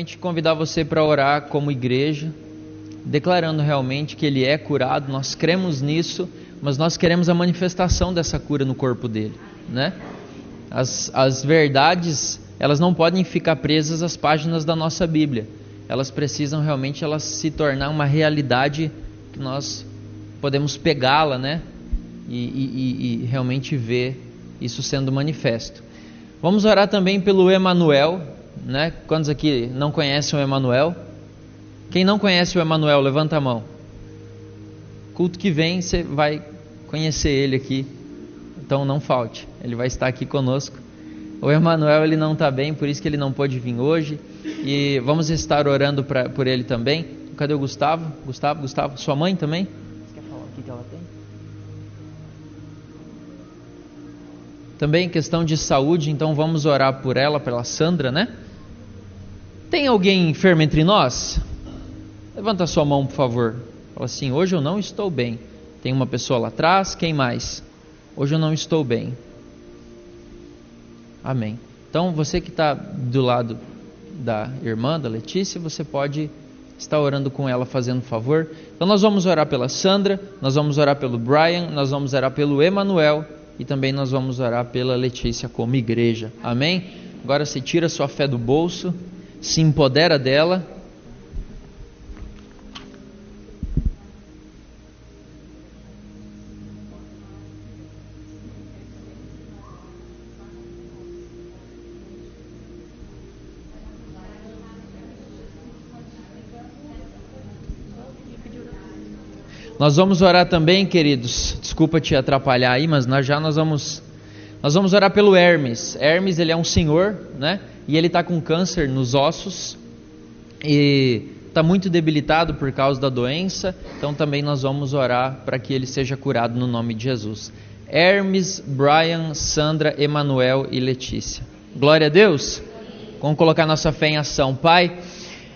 realmente convidar você para orar como igreja, declarando realmente que ele é curado. Nós cremos nisso, mas nós queremos a manifestação dessa cura no corpo dele, né? As verdades, elas não podem ficar presas às páginas da nossa Bíblia. Elas precisam realmente se tornar uma realidade que nós podemos pegá-la, né? E realmente ver isso sendo manifesto. Vamos orar também pelo Emanuel, né? Quantos aqui não conhecem o Emanuel? Quem não conhece o Emanuel, levanta a mão. Culto que vem você vai conhecer ele aqui, então não falte, ele vai estar aqui conosco. O Emanuel, ele não está bem, por isso que ele não pôde vir hoje, e vamos estar orando por ele também. Cadê o Gustavo? Gustavo, sua mãe também? Você quer falar o que ela tem? Também questão de saúde, então vamos orar por ela, pela Sandra, né? Tem alguém enfermo entre nós? Levanta a sua mão, por favor. Fala assim: hoje eu não estou bem. Tem uma pessoa lá atrás, quem mais? Hoje eu não estou bem. Amém. Então você que está do lado da irmã, da Letícia, você pode estar orando com ela, fazendo favor. Então nós vamos orar pela Sandra, nós vamos orar pelo Brian, nós vamos orar pelo Emanuel e também nós vamos orar pela Letícia como igreja. Amém? Agora você tira sua fé do bolso, se empodera dela. Nós vamos orar também, queridos, desculpa te atrapalhar aí, mas nós vamos orar pelo Hermes. Hermes, ele é um senhor, né? E ele está com câncer nos ossos e está muito debilitado por causa da doença. Então também nós vamos orar para que ele seja curado no nome de Jesus. Hermes, Brian, Sandra, Emanuel e Letícia. Glória a Deus. Vamos colocar nossa fé em ação. Pai,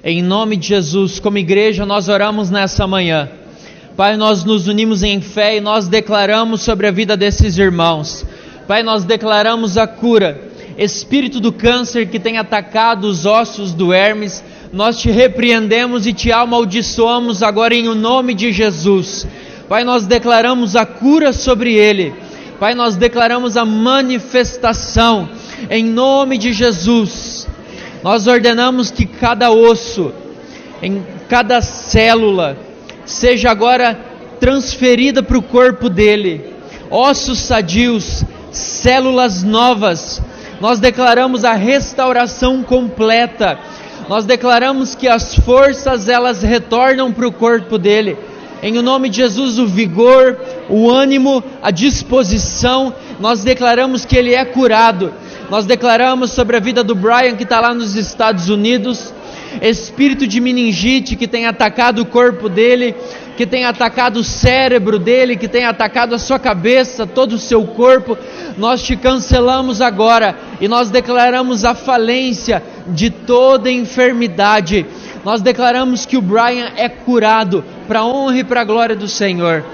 em nome de Jesus, como igreja nós oramos nessa manhã. Pai, nós nos unimos em fé e nós declaramos sobre a vida desses irmãos. Pai, nós declaramos a cura. Espírito do câncer que tem atacado os ossos do Hermes, nós te repreendemos e te amaldiçoamos agora em o nome de Jesus. Pai, nós declaramos a cura sobre ele. Pai, nós declaramos a manifestação em nome de Jesus. Nós ordenamos que cada osso, em cada célula, seja agora transferida para o corpo dele, ossos sadios, células novas. Nós declaramos a restauração completa. Nós declaramos que as forças elas retornam para o corpo dele. Em nome de Jesus, o vigor, o ânimo, a disposição. Nós declaramos que ele é curado. Nós declaramos sobre a vida do Brian que está lá nos Estados Unidos. Espírito de meningite que tem atacado o corpo dele, que tem atacado o cérebro dele, que tem atacado a sua cabeça, todo o seu corpo, nós te cancelamos agora e nós declaramos a falência de toda enfermidade. Nós declaramos que o Brian é curado para a honra e para a glória do Senhor.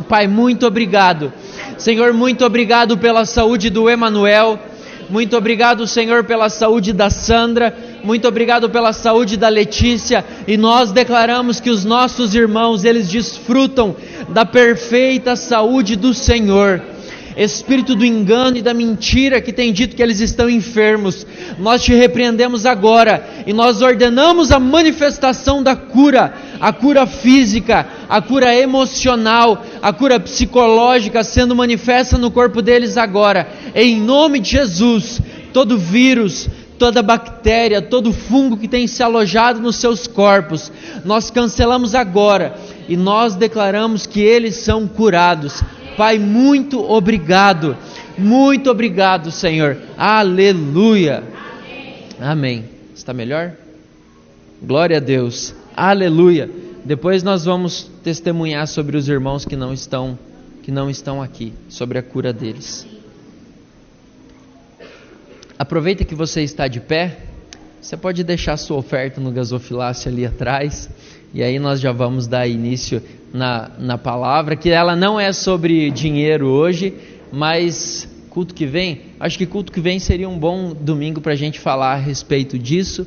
Pai, muito obrigado. Senhor, muito obrigado pela saúde do Emanuel. Muito obrigado, Senhor, pela saúde da Sandra. Muito obrigado pela saúde da Letícia. E nós declaramos que os nossos irmãos, eles desfrutam da perfeita saúde do Senhor. Espírito do engano e da mentira que tem dito que eles estão enfermos, nós te repreendemos agora e nós ordenamos a manifestação da cura, a cura física, a cura emocional, a cura psicológica sendo manifesta no corpo deles agora, em nome de Jesus. Todo vírus, toda bactéria, todo fungo que tem se alojado nos seus corpos, nós cancelamos agora e nós declaramos que eles são curados. Pai, muito obrigado, Senhor, aleluia, amém. Está melhor? Glória a Deus, aleluia. Depois nós vamos testemunhar sobre os irmãos que não estão aqui, sobre a cura deles. Aproveita que você está de pé, você pode deixar sua oferta no gasofilácio ali atrás, e aí nós já vamos dar início na palavra, que ela não é sobre dinheiro hoje, mas culto que vem, acho que culto que vem seria um bom domingo para a gente falar a respeito disso.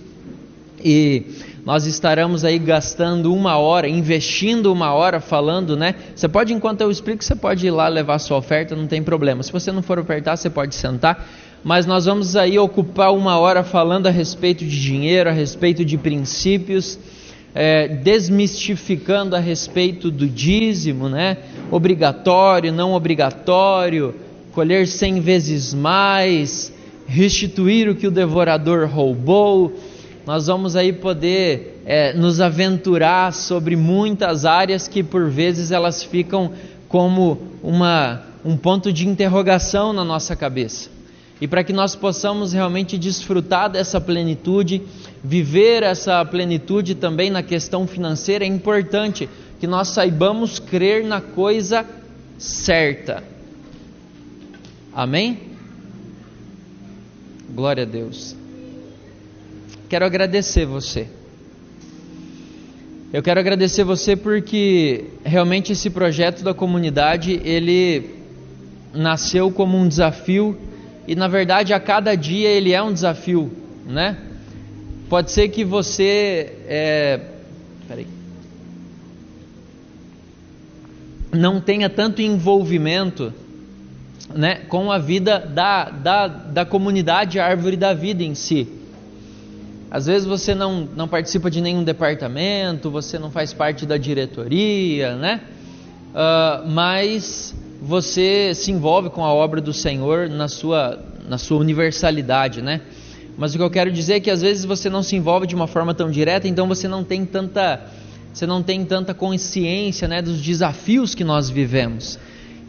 E nós estaremos aí gastando 1 hora, investindo 1 hora falando, né? Você pode, enquanto eu explico, você pode ir lá levar a sua oferta, não tem problema. Se você não for ofertar, você pode sentar. Mas nós vamos aí ocupar 1 hora falando a respeito de dinheiro, a respeito de princípios, desmistificando a respeito do dízimo, né? Obrigatório, não obrigatório, colher 100 vezes mais, restituir o que o devorador roubou. Nós vamos aí poder nos aventurar sobre muitas áreas que por vezes elas ficam como um ponto de interrogação na nossa cabeça. E para que nós possamos realmente desfrutar dessa plenitude, viver essa plenitude também na questão financeira, é importante que nós saibamos crer na coisa certa. Amém? Glória a Deus. Quero agradecer você. Eu quero agradecer você porque realmente esse projeto da comunidade, ele nasceu como um desafio e na verdade a cada dia ele é um desafio, né? Pode ser que você não tenha tanto envolvimento, né, com a vida da comunidade Árvore da Vida em si. Às vezes você não participa de nenhum departamento, você não faz parte da diretoria, né? Mas você se envolve com a obra do Senhor na sua universalidade, né? Mas o que eu quero dizer é que às vezes você não se envolve de uma forma tão direta, então você não tem tanta consciência, né, dos desafios que nós vivemos.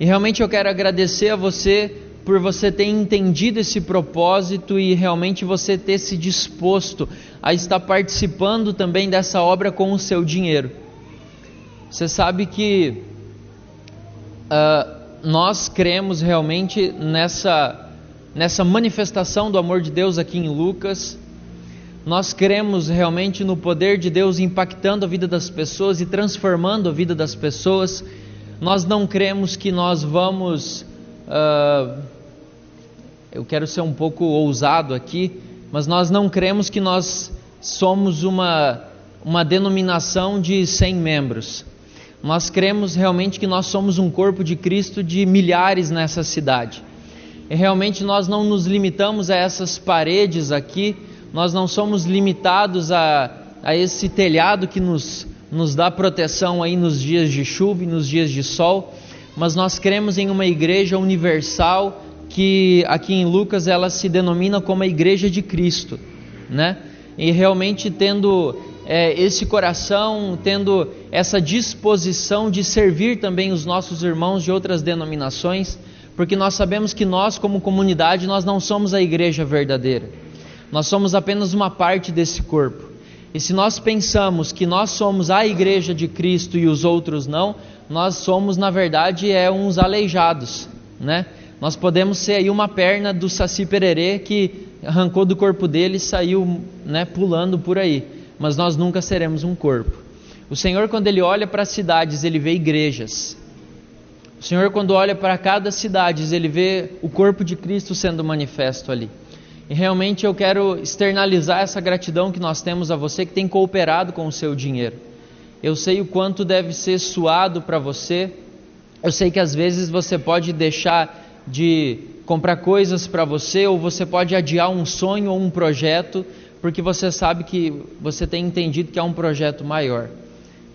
E realmente eu quero agradecer a você por você ter entendido esse propósito e realmente você ter se disposto a estar participando também dessa obra com o seu dinheiro. Você sabe que nós cremos realmente nessa manifestação do amor de Deus aqui em Lucas. Nós cremos realmente no poder de Deus impactando a vida das pessoas e transformando a vida das pessoas. Nós não cremos que nós vamos... eu quero ser um pouco ousado aqui, mas nós não cremos que nós somos uma denominação de 100 membros. Nós cremos realmente que nós somos um corpo de Cristo de milhares nessa cidade. E realmente nós não nos limitamos a essas paredes aqui, nós não somos limitados a esse telhado que nos dá proteção aí nos dias de chuva e nos dias de sol, mas nós cremos em uma igreja universal que aqui em Lucas ela se denomina como a Igreja de Cristo, né? E realmente tendo esse coração, tendo essa disposição de servir também os nossos irmãos de outras denominações, porque nós sabemos que nós como comunidade, nós não somos a igreja verdadeira, nós somos apenas uma parte desse corpo. E se nós pensamos que nós somos a igreja de Cristo e os outros não, nós somos na verdade uns aleijados, né? Nós podemos ser aí uma perna do Saci Pererê que arrancou do corpo dele e saiu, né, pulando por aí, mas nós nunca seremos um corpo. O Senhor, quando Ele olha para as cidades, Ele vê igrejas. O Senhor, quando olha para cada cidade, Ele vê o corpo de Cristo sendo manifesto ali. E realmente eu quero externalizar essa gratidão que nós temos a você que tem cooperado com o seu dinheiro. Eu sei o quanto deve ser suado para você. Eu sei que às vezes você pode deixar de comprar coisas para você, ou você pode adiar um sonho ou um projeto, porque você sabe que você tem entendido que é um projeto maior.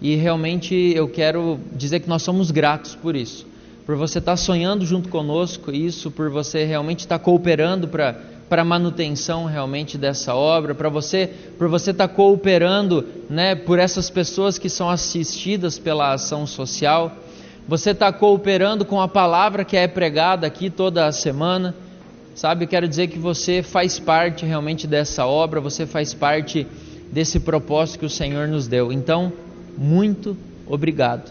E realmente eu quero dizer que nós somos gratos por isso, por você estar sonhando junto conosco isso, por você realmente estar cooperando para a manutenção realmente dessa obra, por você estar cooperando, né, por essas pessoas que são assistidas pela ação social. Você está cooperando com a palavra que é pregada aqui toda a semana, sabe? Eu quero dizer que você faz parte realmente dessa obra, você faz parte desse propósito que o Senhor nos deu. Então, muito obrigado.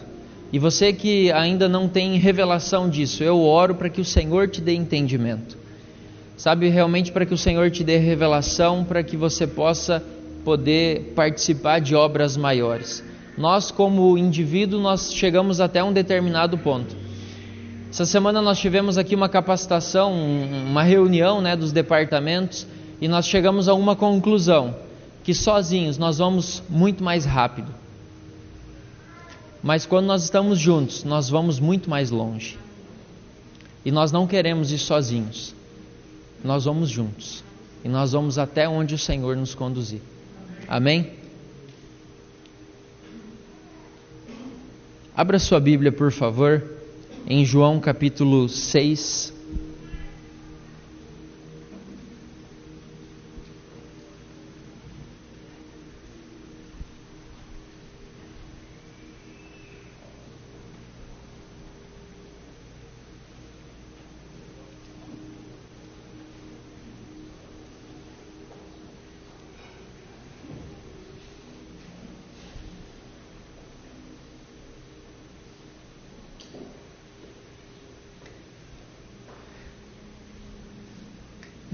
E você que ainda não tem revelação disso, eu oro para que o Senhor te dê entendimento, sabe? Realmente para que o Senhor te dê revelação, para que você possa poder participar de obras maiores. Nós como indivíduo, nós chegamos até um determinado ponto. Essa semana nós tivemos aqui uma capacitação, uma reunião, né, dos departamentos, e nós chegamos a uma conclusão, que sozinhos nós vamos muito mais rápido, mas quando nós estamos juntos, nós vamos muito mais longe. E nós não queremos ir sozinhos, nós vamos juntos, e nós vamos até onde o Senhor nos conduzir. Amém? Abra sua Bíblia, por favor, em João capítulo 6.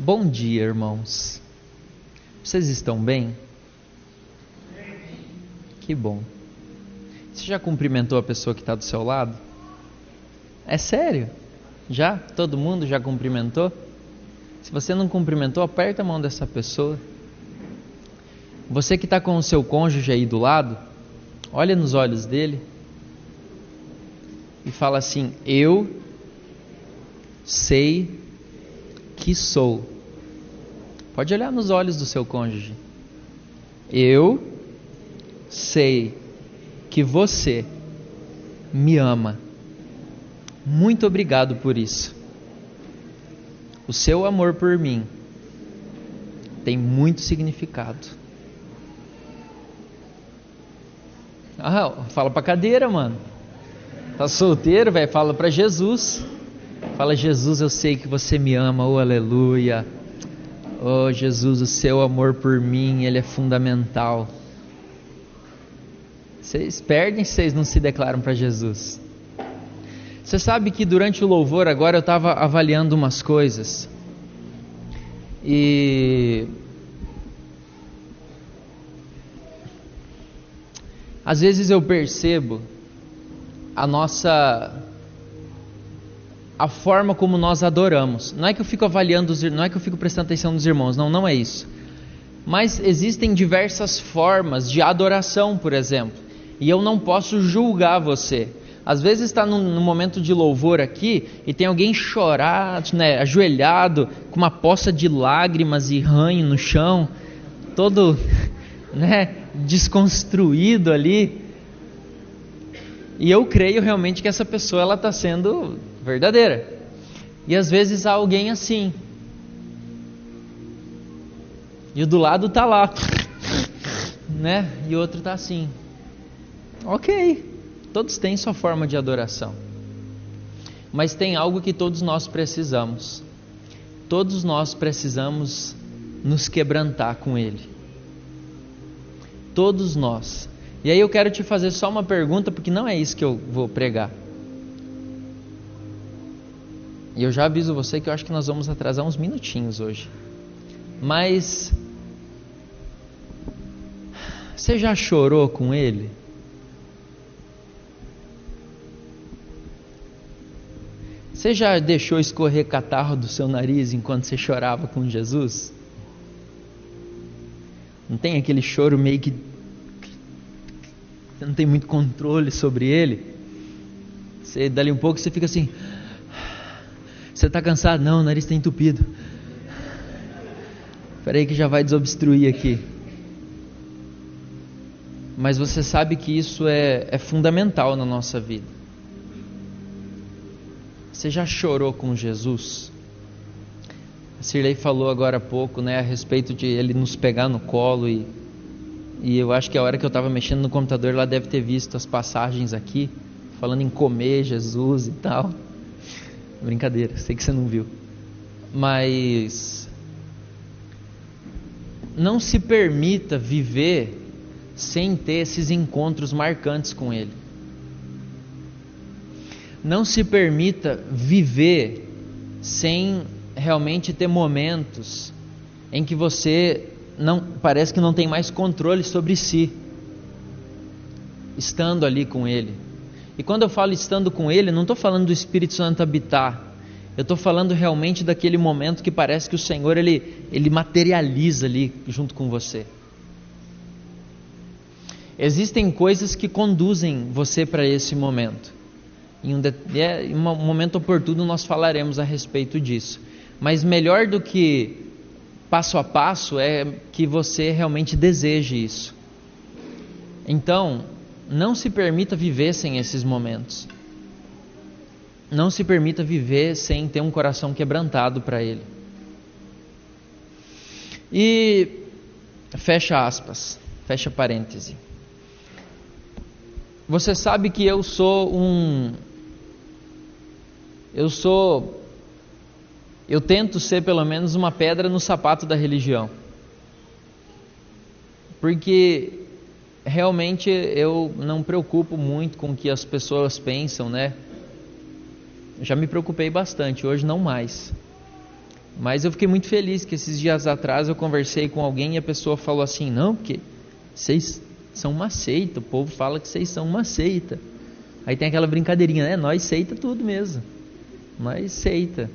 Bom dia, irmãos. Vocês estão bem? Que bom. Você já cumprimentou a pessoa que está do seu lado? É sério? Já? Todo mundo já cumprimentou? Se você não cumprimentou, aperta a mão dessa pessoa. Você que está com o seu cônjuge aí do lado, olha nos olhos dele e fala assim: eu sei que sou. Pode olhar nos olhos do seu cônjuge. Eu sei que você me ama. Muito obrigado por isso. O seu amor por mim tem muito significado. Fala pra cadeira, mano. Tá solteiro, velho? Fala pra Jesus. Fala: Jesus, eu sei que você me ama. Oh, aleluia. Oh, Jesus, o seu amor por mim, ele é fundamental. Vocês perdem se vocês não se declaram para Jesus. Você sabe que durante o louvor agora eu estava avaliando umas coisas. E às vezes eu percebo a forma como nós adoramos. Não é que eu fico avaliando, não é que eu fico prestando atenção nos irmãos, não é isso. Mas existem diversas formas de adoração, por exemplo, e eu não posso julgar você. Às vezes está num momento de louvor aqui e tem alguém chorado, né, ajoelhado, com uma poça de lágrimas e ranho no chão, todo, né, desconstruído ali. E eu creio realmente que essa pessoa ela está sendo verdadeira. E às vezes há alguém assim, e o do lado está lá, né? E o outro está assim. Ok, todos têm sua forma de adoração, mas tem algo que todos nós precisamos. Todos nós precisamos nos quebrantar com Ele. Todos nós. E aí eu quero te fazer só uma pergunta, porque não é isso que eu vou pregar. E eu já aviso você que eu acho que nós vamos atrasar uns minutinhos hoje. Mas você já chorou com Ele? Você já deixou escorrer catarro do seu nariz enquanto você chorava com Jesus? Não tem aquele choro meio que você não tem muito controle sobre ele? Você, dali um pouco você fica assim... Você está cansado? Não, o nariz está entupido. Espera aí que já vai desobstruir aqui. Mas você sabe que isso é fundamental na nossa vida. Você já chorou com Jesus? A Cirlei falou agora há pouco, né, a respeito de Ele nos pegar no colo e eu acho que a hora que eu estava mexendo no computador, ela deve ter visto as passagens aqui, falando em comer Jesus e tal. Brincadeira, sei que você não viu. Mas não se permita viver sem ter esses encontros marcantes com Ele. Não se permita viver sem realmente ter momentos em que você parece que não tem mais controle sobre si, estando ali com Ele. E quando eu falo estando com Ele, não estou falando do Espírito Santo habitar. Eu estou falando realmente daquele momento que parece que o Senhor ele materializa ali junto com você. Existem coisas que conduzem você para esse momento. Em um momento oportuno nós falaremos a respeito disso. Mas melhor do que passo a passo é que você realmente deseje isso. Então, não se permita viver sem esses momentos. Não se permita viver sem ter um coração quebrantado para Ele. E fecha aspas, fecha parêntese. Você sabe que eu tento ser pelo menos uma pedra no sapato da religião. Porque realmente eu não me preocupo muito com o que as pessoas pensam, né? Já me preocupei bastante, hoje não mais. Mas eu fiquei muito feliz que esses dias atrás eu conversei com alguém e a pessoa falou assim: não, porque vocês são uma seita, o povo fala que vocês são uma seita. Aí tem aquela brincadeirinha, né? Nós seita tudo mesmo. Nós seita.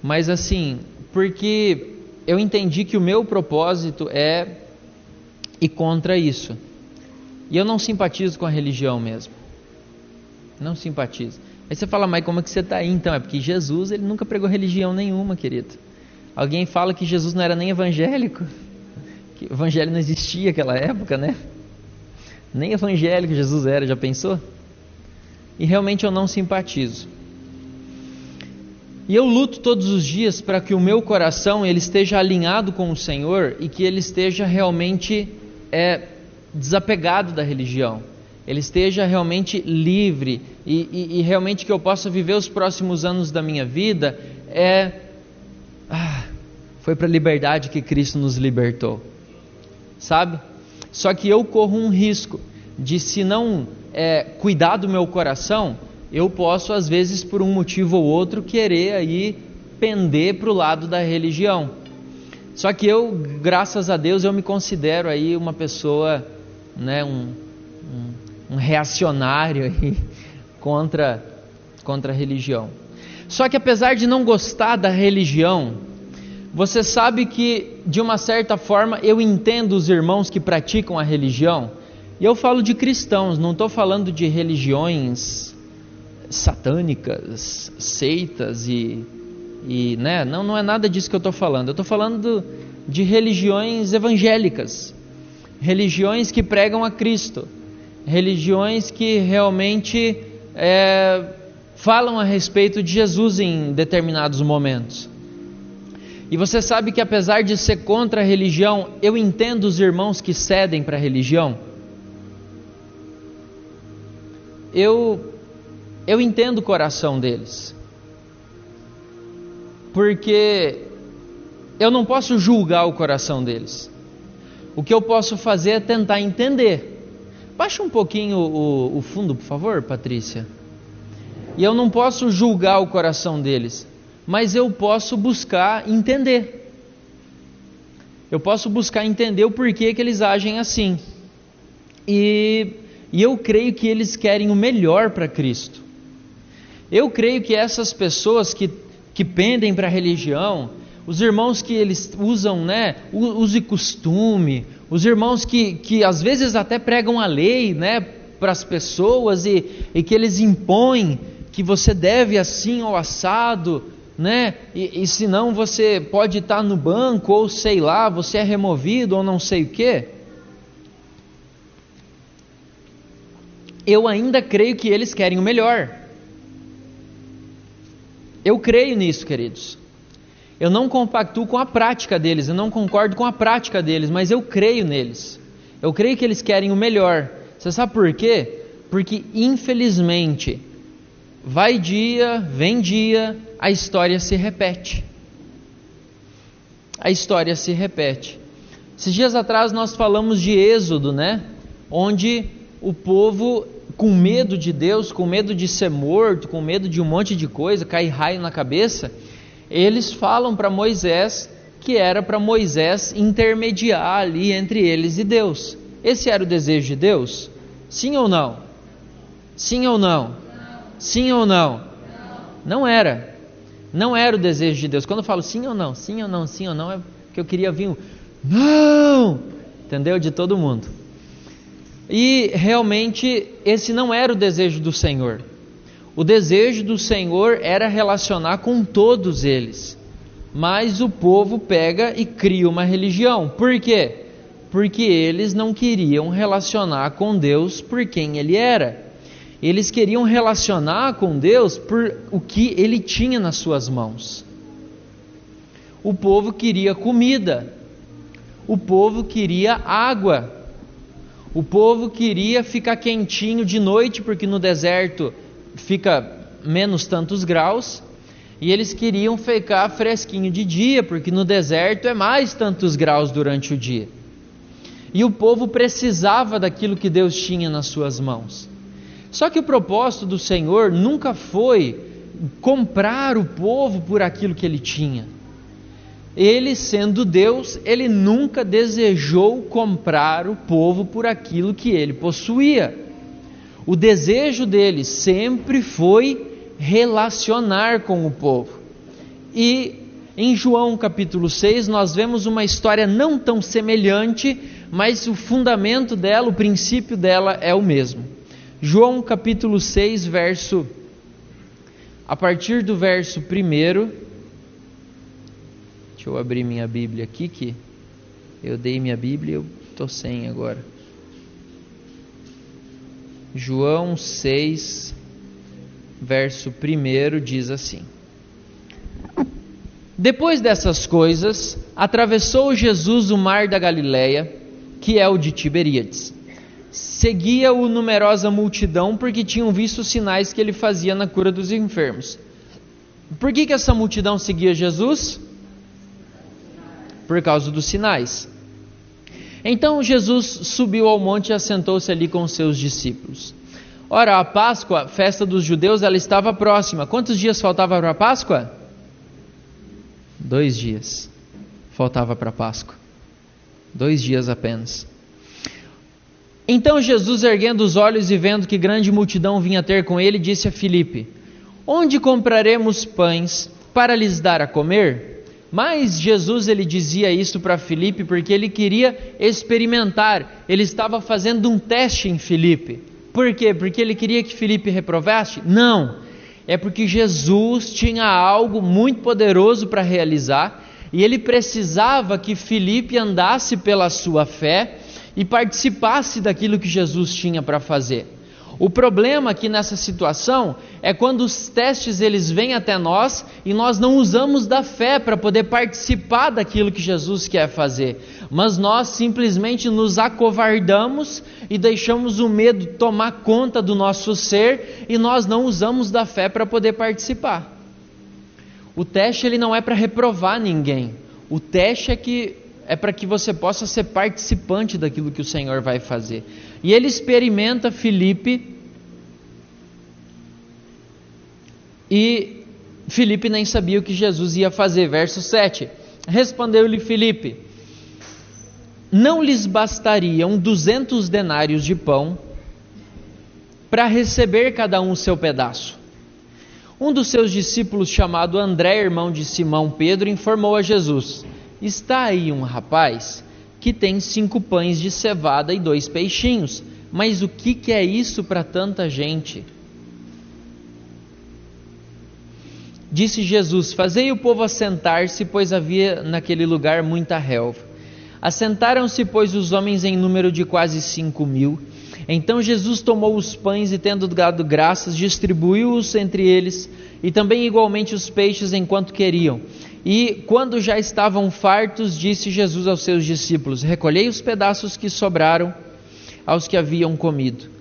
Mas assim, porque eu entendi que o meu propósito é ir contra isso. E eu não simpatizo com a religião mesmo. Não simpatizo. Aí você fala, mas como é que você está aí então? É porque Jesus, ele nunca pregou religião nenhuma, querido. Alguém fala que Jesus não era nem evangélico, que o evangelho não existia naquela época, né? Nem evangélico Jesus era, já pensou? E realmente eu não simpatizo. E eu luto todos os dias para que o meu coração ele esteja alinhado com o Senhor e que ele esteja realmente desapegado da religião. Ele esteja realmente livre e realmente que eu possa viver os próximos anos da minha vida foi para a liberdade que Cristo nos libertou, sabe? Só que eu corro um risco de, se não cuidar do meu coração, eu posso às vezes por um motivo ou outro querer aí pender para o lado da religião. Só que eu, graças a Deus, eu me considero aí uma pessoa, né, um reacionário aí contra a religião. Só que apesar de não gostar da religião, você sabe que de uma certa forma eu entendo os irmãos que praticam a religião. E eu falo de cristãos, não estou falando de religiões satânicas, seitas né? Não é nada disso que eu estou falando. Eu estou falando de religiões evangélicas, religiões que pregam a Cristo, religiões que realmente falam a respeito de Jesus em determinados momentos. E você sabe que apesar de ser contra a religião, eu entendo os irmãos que cedem para a religião. Eu entendo o coração deles, porque eu não posso julgar o coração deles. O que eu posso fazer é tentar entender. Baixa um pouquinho o fundo, por favor, Patrícia. E eu não posso julgar o coração deles, mas eu posso buscar entender. Eu posso buscar entender o porquê que eles agem assim. E eu creio que eles querem o melhor para Cristo. Eu creio que essas pessoas que pendem para a religião, os irmãos que eles usam, né, uso e costume, os irmãos que às vezes até pregam a lei, né, para as pessoas e que eles impõem que você deve assim ou assado, né, e senão você pode estar no banco ou sei lá, você é removido ou não sei o quê. Eu ainda creio que eles querem o melhor. Eu creio nisso, queridos. Eu não compactuo com a prática deles, eu não concordo com a prática deles, mas eu creio neles. Eu creio que eles querem o melhor. Você sabe por quê? Porque infelizmente, vai dia, vem dia, a história se repete. A história se repete. Esses dias atrás nós falamos de Êxodo, né? Onde o povo, com medo de Deus, com medo de ser morto, com medo de um monte de coisa, cair raio na cabeça, eles falam para Moisés que era para Moisés intermediar ali entre eles e Deus. Esse era o desejo de Deus? Sim ou não? Sim ou não? Não. Sim ou não? Não. Não era. Não era o desejo de Deus. Quando eu falo sim ou não, sim ou não, sim ou não, é porque eu queria vir não, entendeu? De todo mundo. E realmente esse não era o desejo do Senhor. O desejo do Senhor era relacionar com todos eles. Mas o povo pega e cria uma religião. Por quê? Porque eles não queriam relacionar com Deus por quem Ele era. Eles queriam relacionar com Deus por o que Ele tinha nas suas mãos. O povo queria comida. O povo queria água. O povo queria ficar quentinho de noite, porque no deserto fica menos tantos graus. E eles queriam ficar fresquinho de dia, porque no deserto é mais tantos graus durante o dia. E o povo precisava daquilo que Deus tinha nas suas mãos. Só que o propósito do Senhor nunca foi comprar o povo por aquilo que Ele tinha. Ele, sendo Deus, Ele nunca desejou comprar o povo por aquilo que Ele possuía. O desejo dele sempre foi relacionar com o povo. E em João capítulo 6 nós vemos uma história não tão semelhante, mas o fundamento dela, o princípio dela é o mesmo. João capítulo 6, a partir do verso 1. Deixa eu abrir minha Bíblia aqui, que eu dei minha Bíblia e eu estou sem agora. João 6, verso 1 diz assim: Depois dessas coisas, atravessou Jesus o mar da Galileia, que é o de Tiberíades. Seguia-o numerosa multidão, porque tinham visto os sinais que ele fazia na cura dos enfermos. Por que essa multidão seguia Jesus? Por causa dos sinais. Então Jesus subiu ao monte e assentou-se ali com os seus discípulos. Ora, a Páscoa, festa dos judeus, ela estava próxima. Quantos dias faltava para a Páscoa? 2 dias faltava para a Páscoa. 2 dias apenas. Então Jesus, erguendo os olhos e vendo que grande multidão vinha ter com ele, disse a Filipe: Onde compraremos pães para lhes dar a comer? Mas Jesus, ele dizia isso para Filipe porque ele queria experimentar. Ele estava fazendo um teste em Filipe. Por quê? Porque ele queria que Filipe reprovasse? Não. É porque Jesus tinha algo muito poderoso para realizar e ele precisava que Filipe andasse pela sua fé e participasse daquilo que Jesus tinha para fazer. O problema aqui nessa situação é quando os testes eles vêm até nós e nós não usamos da fé para poder participar daquilo que Jesus quer fazer, mas nós simplesmente nos acovardamos e deixamos o medo tomar conta do nosso ser e nós não usamos da fé para poder participar. O teste ele não é para reprovar ninguém, o teste é para que você possa ser participante daquilo que o Senhor vai fazer. E ele experimenta Filipe, e Filipe nem sabia o que Jesus ia fazer. Verso 7, respondeu-lhe Filipe: Não lhes bastariam 200 denários de pão para receber cada um o seu pedaço? Um dos seus discípulos, chamado André, irmão de Simão Pedro, informou a Jesus: Está aí um rapaz que tem 5 pães de cevada e 2 peixinhos, mas o que é isso para tanta gente? Disse Jesus: Fazei o povo assentar-se, pois havia naquele lugar muita relva. Assentaram-se, pois, os homens em número de quase 5.000. Então Jesus tomou os pães e, tendo dado graças, distribuiu-os entre eles, e também igualmente os peixes enquanto queriam. E quando já estavam fartos, disse Jesus aos seus discípulos: Recolhei os pedaços que sobraram aos que haviam comido.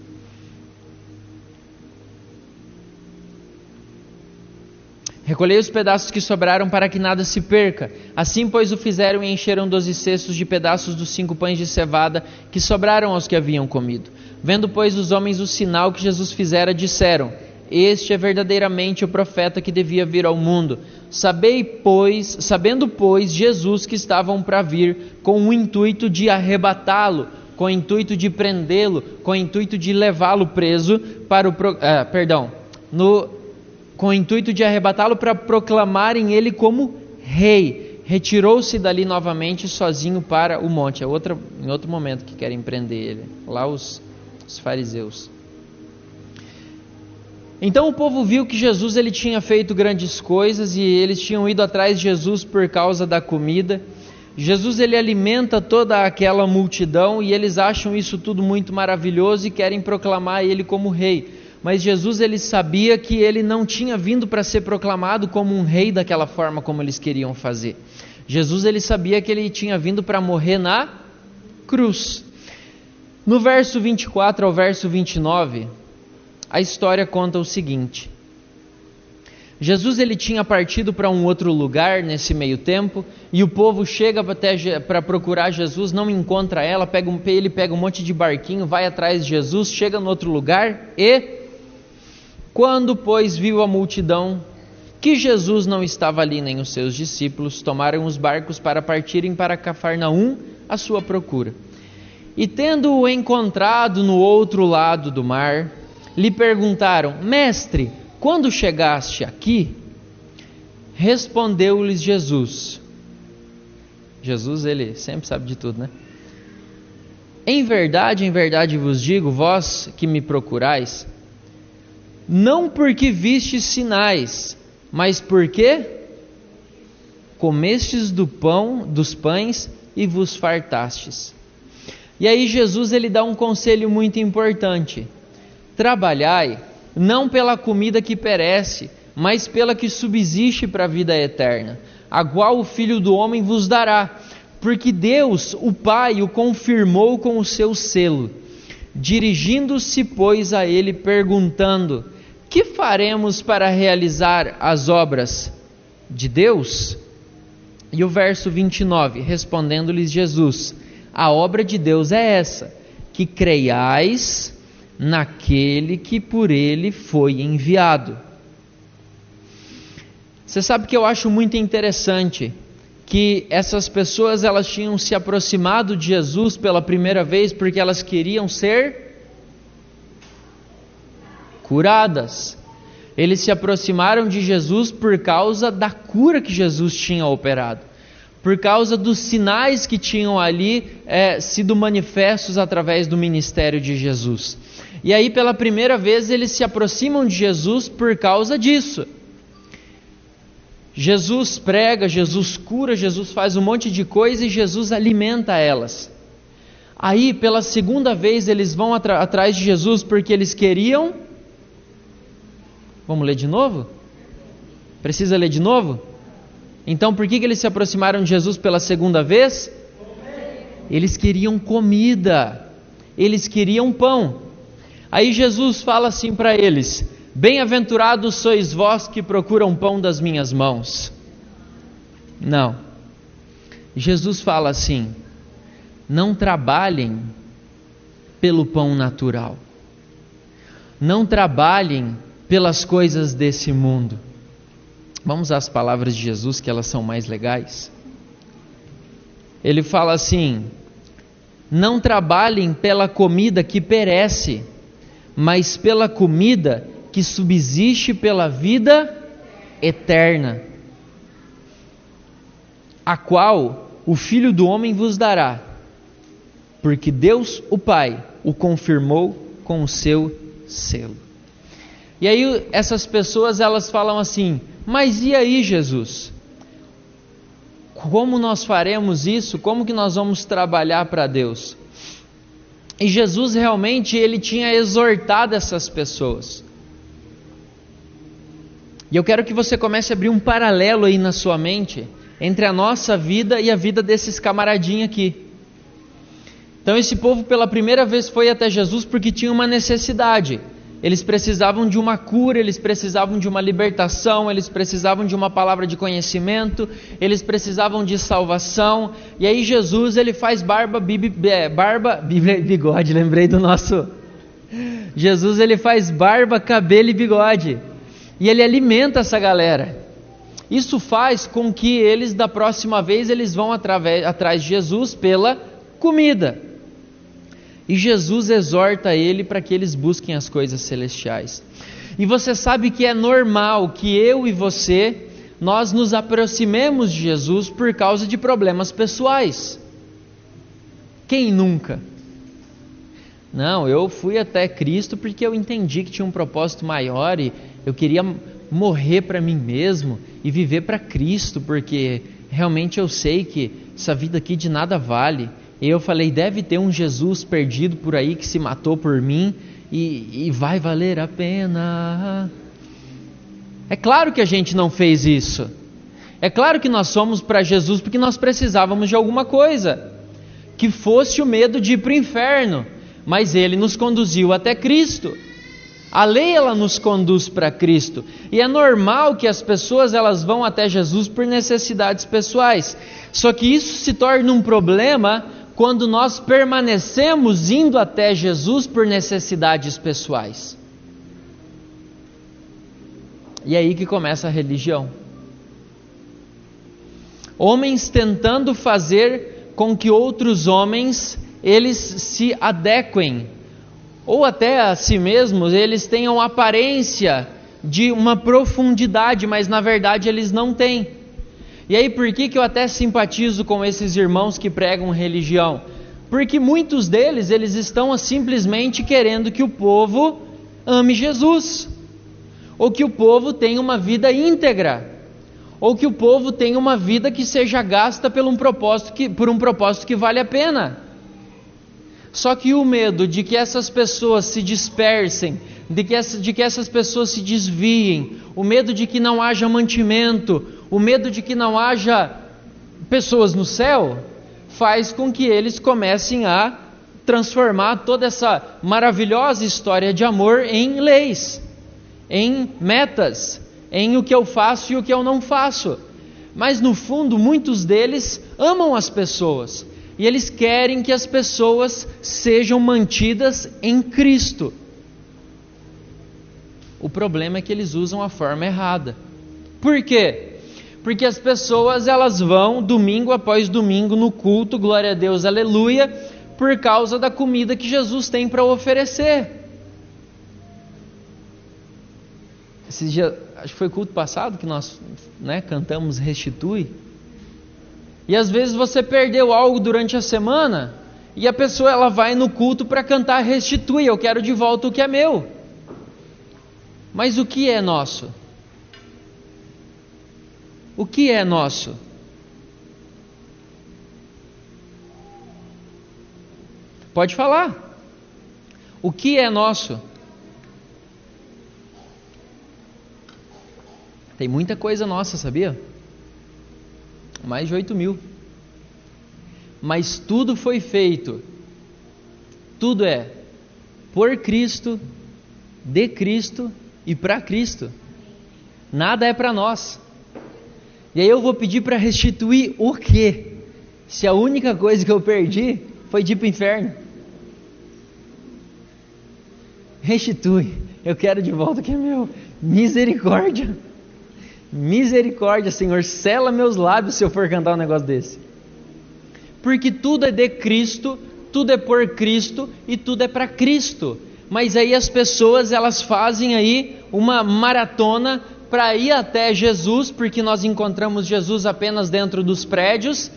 Recolhei os pedaços que sobraram para que nada se perca. Assim, pois, o fizeram e encheram 12 cestos de pedaços dos 5 pães de cevada que sobraram aos que haviam comido. Vendo, pois, os homens o sinal que Jesus fizera, disseram: Este é verdadeiramente o profeta que devia vir ao mundo. Sabendo, pois, Jesus que estavam para vir, com o intuito de arrebatá-lo, com o intuito de prendê-lo, com o intuito de levá-lo preso para com o intuito de arrebatá-lo para proclamarem ele como rei, retirou-se dali novamente sozinho para o monte. Em outro momento que querem prender ele. Lá os os fariseus. Então o povo viu que Jesus ele tinha feito grandes coisas e eles tinham ido atrás de Jesus por causa da comida. Jesus ele alimenta toda aquela multidão e eles acham isso tudo muito maravilhoso e querem proclamar ele como rei. Mas Jesus ele sabia que ele não tinha vindo para ser proclamado como um rei daquela forma como eles queriam fazer. Jesus ele sabia que ele tinha vindo para morrer na cruz. No verso 24 ao verso 29, a história conta o seguinte: Jesus ele tinha partido para um outro lugar nesse meio tempo, e o povo chega até para procurar Jesus, não encontra ela, ele pega um monte de barquinho, vai atrás de Jesus, chega no outro lugar e, quando pois viu a multidão, que Jesus não estava ali nem os seus discípulos, tomaram os barcos para partirem para Cafarnaum à sua procura. E tendo-o encontrado no outro lado do mar, lhe perguntaram: Mestre, quando chegaste aqui? Respondeu-lhes Jesus. Jesus, ele sempre sabe de tudo, né? Em verdade vos digo, vós que me procurais, não porque vistes sinais, mas porque comestes dos pães e vos fartastes. E aí Jesus ele dá um conselho muito importante: trabalhai não pela comida que perece, mas pela que subsiste para a vida eterna, a qual o Filho do Homem vos dará, porque Deus, o Pai, o confirmou com o seu selo. Dirigindo-se, pois, a ele, perguntando: que faremos para realizar as obras de Deus? E o verso 29, respondendo-lhes Jesus: a obra de Deus é essa, que creiais naquele que por ele foi enviado. Você sabe que eu acho muito interessante que essas pessoas elas tinham se aproximado de Jesus pela primeira vez porque elas queriam ser curadas. Eles se aproximaram de Jesus por causa da cura que Jesus tinha operado, por causa dos sinais que tinham ali sido manifestos através do ministério de Jesus. E aí pela primeira vez eles se aproximam de Jesus por causa disso. Jesus prega, Jesus cura, Jesus faz um monte de coisa e Jesus alimenta elas. Aí pela segunda vez eles vão atrás de Jesus porque eles queriam... Vamos ler de novo? Precisa ler de novo? Então por que eles se aproximaram de Jesus pela segunda vez? Eles queriam comida, eles queriam pão. Aí Jesus fala assim para eles: bem-aventurados sois vós que procuram pão das minhas mãos. Não. Jesus fala assim: não trabalhem pelo pão natural. Não trabalhem pelas coisas desse mundo. Vamos às palavras de Jesus, que elas são mais legais. Ele fala assim: não trabalhem pela comida que perece, mas pela comida que subsiste pela vida eterna, a qual o Filho do Homem vos dará, porque Deus, o Pai, o confirmou com o seu selo. E aí essas pessoas elas falam assim: mas e aí, Jesus? Como nós faremos isso? Como que nós vamos trabalhar para Deus? E Jesus realmente ele tinha exortado essas pessoas. E eu quero que você comece a abrir um paralelo aí na sua mente entre a nossa vida e a vida desses camaradinhos aqui. Então esse povo pela primeira vez foi até Jesus porque tinha uma necessidade. Eles precisavam de uma cura, eles precisavam de uma libertação, eles precisavam de uma palavra de conhecimento, eles precisavam de salvação. E aí Jesus ele faz bigode, lembrei do nosso... Jesus ele faz barba, cabelo e bigode. E ele alimenta essa galera. Isso faz com que eles da próxima vez eles vão atrás de Jesus pela comida. E Jesus exorta ele para que eles busquem as coisas celestiais. E você sabe que é normal que eu e você, nós nos aproximemos de Jesus por causa de problemas pessoais. Quem nunca? Não, eu fui até Cristo porque eu entendi que tinha um propósito maior e eu queria morrer para mim mesmo e viver para Cristo, porque realmente eu sei que essa vida aqui de nada vale. E eu falei, deve ter um Jesus perdido por aí que se matou por mim e vai valer a pena. É claro que a gente não fez isso. É claro que nós fomos para Jesus porque nós precisávamos de alguma coisa, que fosse o medo de ir para o inferno, mas Ele nos conduziu até Cristo. A lei, ela nos conduz para Cristo, e é normal que as pessoas elas vão até Jesus por necessidades pessoais, só que isso se torna um problema quando nós permanecemos indo até Jesus por necessidades pessoais. E é aí que começa a religião. Homens tentando fazer com que outros homens eles se adequem, ou até a si mesmos, eles tenham aparência de uma profundidade, mas na verdade eles não têm. E aí por que eu até simpatizo com esses irmãos que pregam religião? Porque muitos deles, eles estão simplesmente querendo que o povo ame Jesus, ou que o povo tenha uma vida íntegra, ou que o povo tenha uma vida que seja gasta por um propósito que vale a pena. Só que o medo de que essas pessoas se dispersem, de que essas pessoas se desviem, o medo de que não haja mantimento, o medo de que não haja pessoas no céu, faz com que eles comecem a transformar toda essa maravilhosa história de amor em leis, em metas, em o que eu faço e o que eu não faço. Mas no fundo, muitos deles amam as pessoas, e eles querem que as pessoas sejam mantidas em Cristo. O problema é que eles usam a forma errada. Por quê? Porque as pessoas elas vão domingo após domingo no culto, glória a Deus, aleluia, por causa da comida que Jesus tem para oferecer. Esses dias, acho que foi culto passado que nós cantamos Restitui. E às vezes você perdeu algo durante a semana e a pessoa ela vai no culto para cantar Restitui, eu quero de volta o que é meu. Mas o que é nosso? O que é nosso? Pode falar. O que é nosso? Tem muita coisa nossa, sabia? Mais de 8.000. Mas tudo foi feito, tudo é por Cristo, de Cristo e para Cristo. Nada é para nós. E aí eu vou pedir para restituir o quê? Se a única coisa que eu perdi foi de ir para o inferno. Restitui, eu quero de volta o que é meu. Misericórdia. Misericórdia, Senhor, sela meus lábios se eu for cantar um negócio desse. Porque tudo é de Cristo, tudo é por Cristo e tudo é para Cristo. Mas aí as pessoas elas fazem aí uma maratona para ir até Jesus, porque nós encontramos Jesus apenas dentro dos prédios,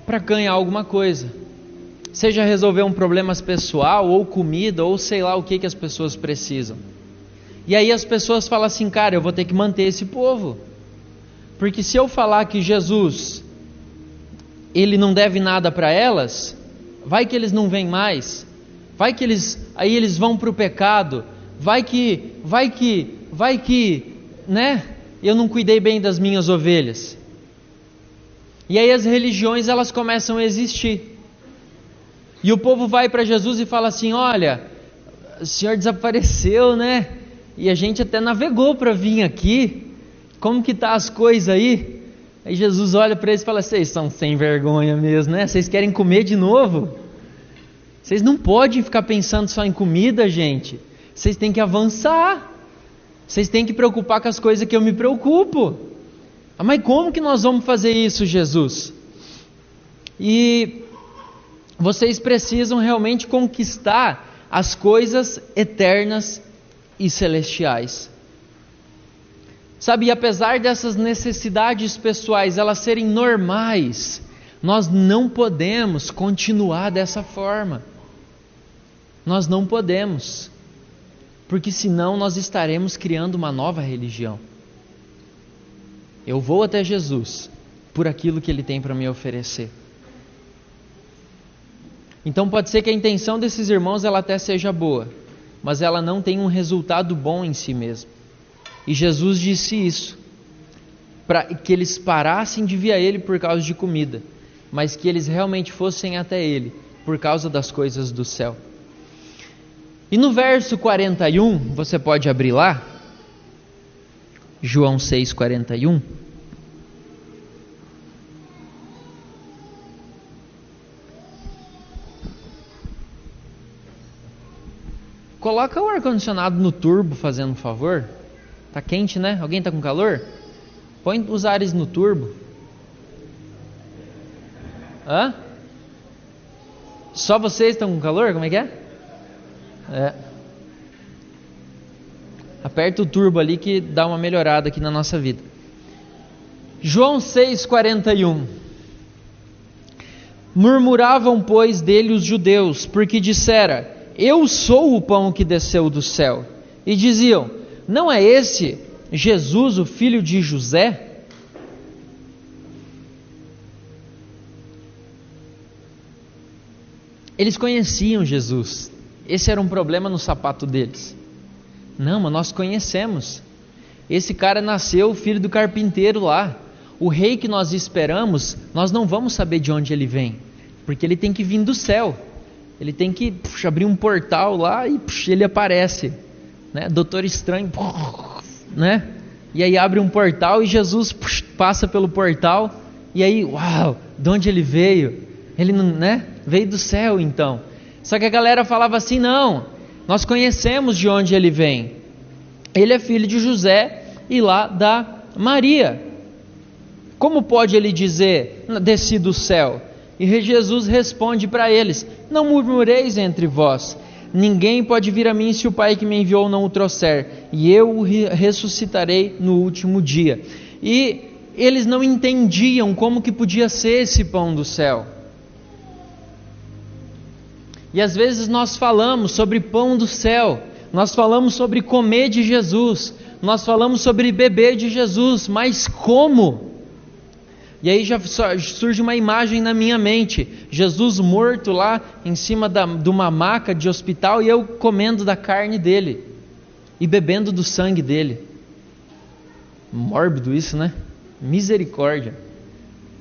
para ganhar alguma coisa. Seja resolver um problema pessoal, ou comida, ou sei lá o que as pessoas precisam. E aí as pessoas falam assim, cara, eu vou ter que manter esse povo. Porque se eu falar que Jesus, Ele não deve nada para elas, vai que eles não vêm mais. Vai que eles vão para o pecado. Vai que, eu não cuidei bem das minhas ovelhas. E aí as religiões elas começam a existir. E o povo vai para Jesus e fala assim, olha, o Senhor desapareceu, né? E a gente até navegou para vir aqui. Como que tá as coisas aí? Aí Jesus olha para eles e fala, vocês são sem vergonha mesmo, né? Vocês querem comer de novo? Vocês não podem ficar pensando só em comida, gente. Vocês têm que avançar. Vocês têm que preocupar com as coisas que eu me preocupo. Ah, mas como que nós vamos fazer isso, Jesus? E vocês precisam realmente conquistar as coisas eternas e celestiais. Sabe, e apesar dessas necessidades pessoais elas serem normais, Nós não podemos continuar dessa forma. Nós não podemos, porque senão nós estaremos criando uma nova religião. Eu vou até Jesus por aquilo que Ele tem para me oferecer. Então pode ser que a intenção desses irmãos ela até seja boa, mas ela não tem um resultado bom em si mesmo. E Jesus disse isso, para que eles parassem de vir a Ele por causa de comida, mas que eles realmente fossem até Ele por causa das coisas do céu. E no verso 41, você pode abrir lá, João 6,41. Coloca o ar-condicionado no turbo, fazendo um favor. Tá quente, né? Alguém tá com calor? Põe os ares no turbo. Hã? Só vocês estão com calor? Como é que é? Aperta o turbo ali que dá uma melhorada aqui na nossa vida. João 6,41. Murmuravam, pois, dele os judeus, porque dissera: eu sou o pão que desceu do céu. E diziam: não é esse Jesus, o filho de José? Eles conheciam Jesus. Esse era um problema no sapato deles. Não, mas nós conhecemos. Esse cara nasceu filho do carpinteiro lá. O rei que nós esperamos, nós não vamos saber de onde ele vem, porque ele tem que vir do céu. Ele tem que abrir um portal lá e ele aparece, né? Doutor Estranho, né? E aí abre um portal e Jesus passa pelo portal. E aí, uau, de onde ele veio? Ele não, né? Veio do céu então. Só que a galera falava assim: não, nós conhecemos de onde ele vem. Ele é filho de José e lá da Maria. Como pode ele dizer: desci do céu? E Jesus responde para eles: não murmureis entre vós. Ninguém pode vir a mim se o Pai que me enviou não o trouxer, e eu o ressuscitarei no último dia. E eles não entendiam como que podia ser esse pão do céu. E às vezes nós falamos sobre pão do céu, nós falamos sobre comer de Jesus, nós falamos sobre beber de Jesus, mas como? E aí já surge uma imagem na minha mente, Jesus morto lá em cima de uma maca de hospital e eu comendo da carne dele e bebendo do sangue dele. Mórbido isso, né? Misericórdia.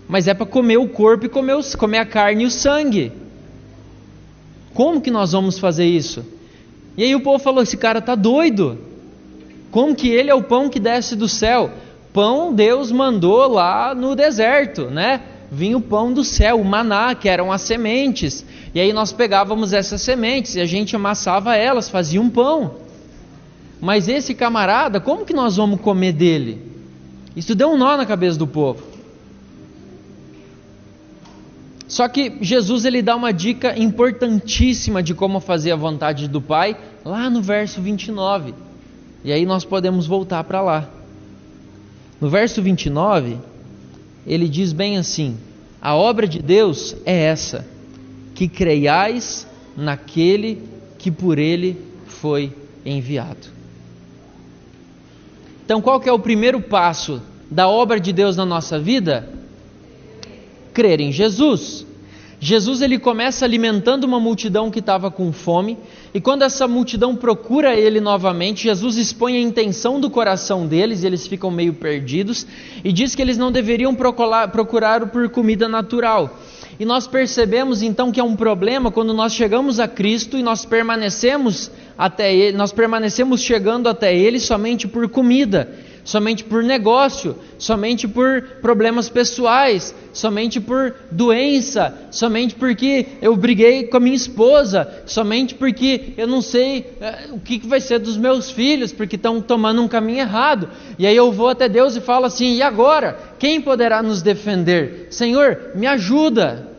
Mas é para comer o corpo e comer a carne e o sangue. Como que nós vamos fazer isso? E aí o povo falou: esse cara está doido. Como que ele é o pão que desce do céu? Pão Deus mandou lá no deserto, né? Vinha o pão do céu, o maná, que eram as sementes. E aí nós pegávamos essas sementes e a gente amassava elas, fazia um pão. Mas esse camarada, como que nós vamos comer dele? Isso deu um nó na cabeça do povo. Só que Jesus ele dá uma dica importantíssima de como fazer a vontade do Pai, lá no verso 29. E aí nós podemos voltar para lá. No verso 29, ele diz bem assim: a obra de Deus é essa, que creiais naquele que por ele foi enviado. Então qual que é o primeiro passo da obra de Deus na nossa vida? Crer em Jesus. Jesus ele começa alimentando uma multidão que estava com fome, e quando essa multidão procura ele novamente, Jesus expõe a intenção do coração deles, e eles ficam meio perdidos, e diz que eles não deveriam procurar por comida natural. E nós percebemos então que é um problema quando nós chegamos a Cristo e nós permanecemos até Ele, nós permanecemos chegando até Ele somente por comida, somente por negócio, somente por problemas pessoais, somente por doença, somente porque eu briguei com a minha esposa, somente porque eu não sei o que vai ser dos meus filhos, porque estão tomando um caminho errado. E aí eu vou até Deus e falo assim: e agora? Quem poderá nos defender? Senhor, me ajuda.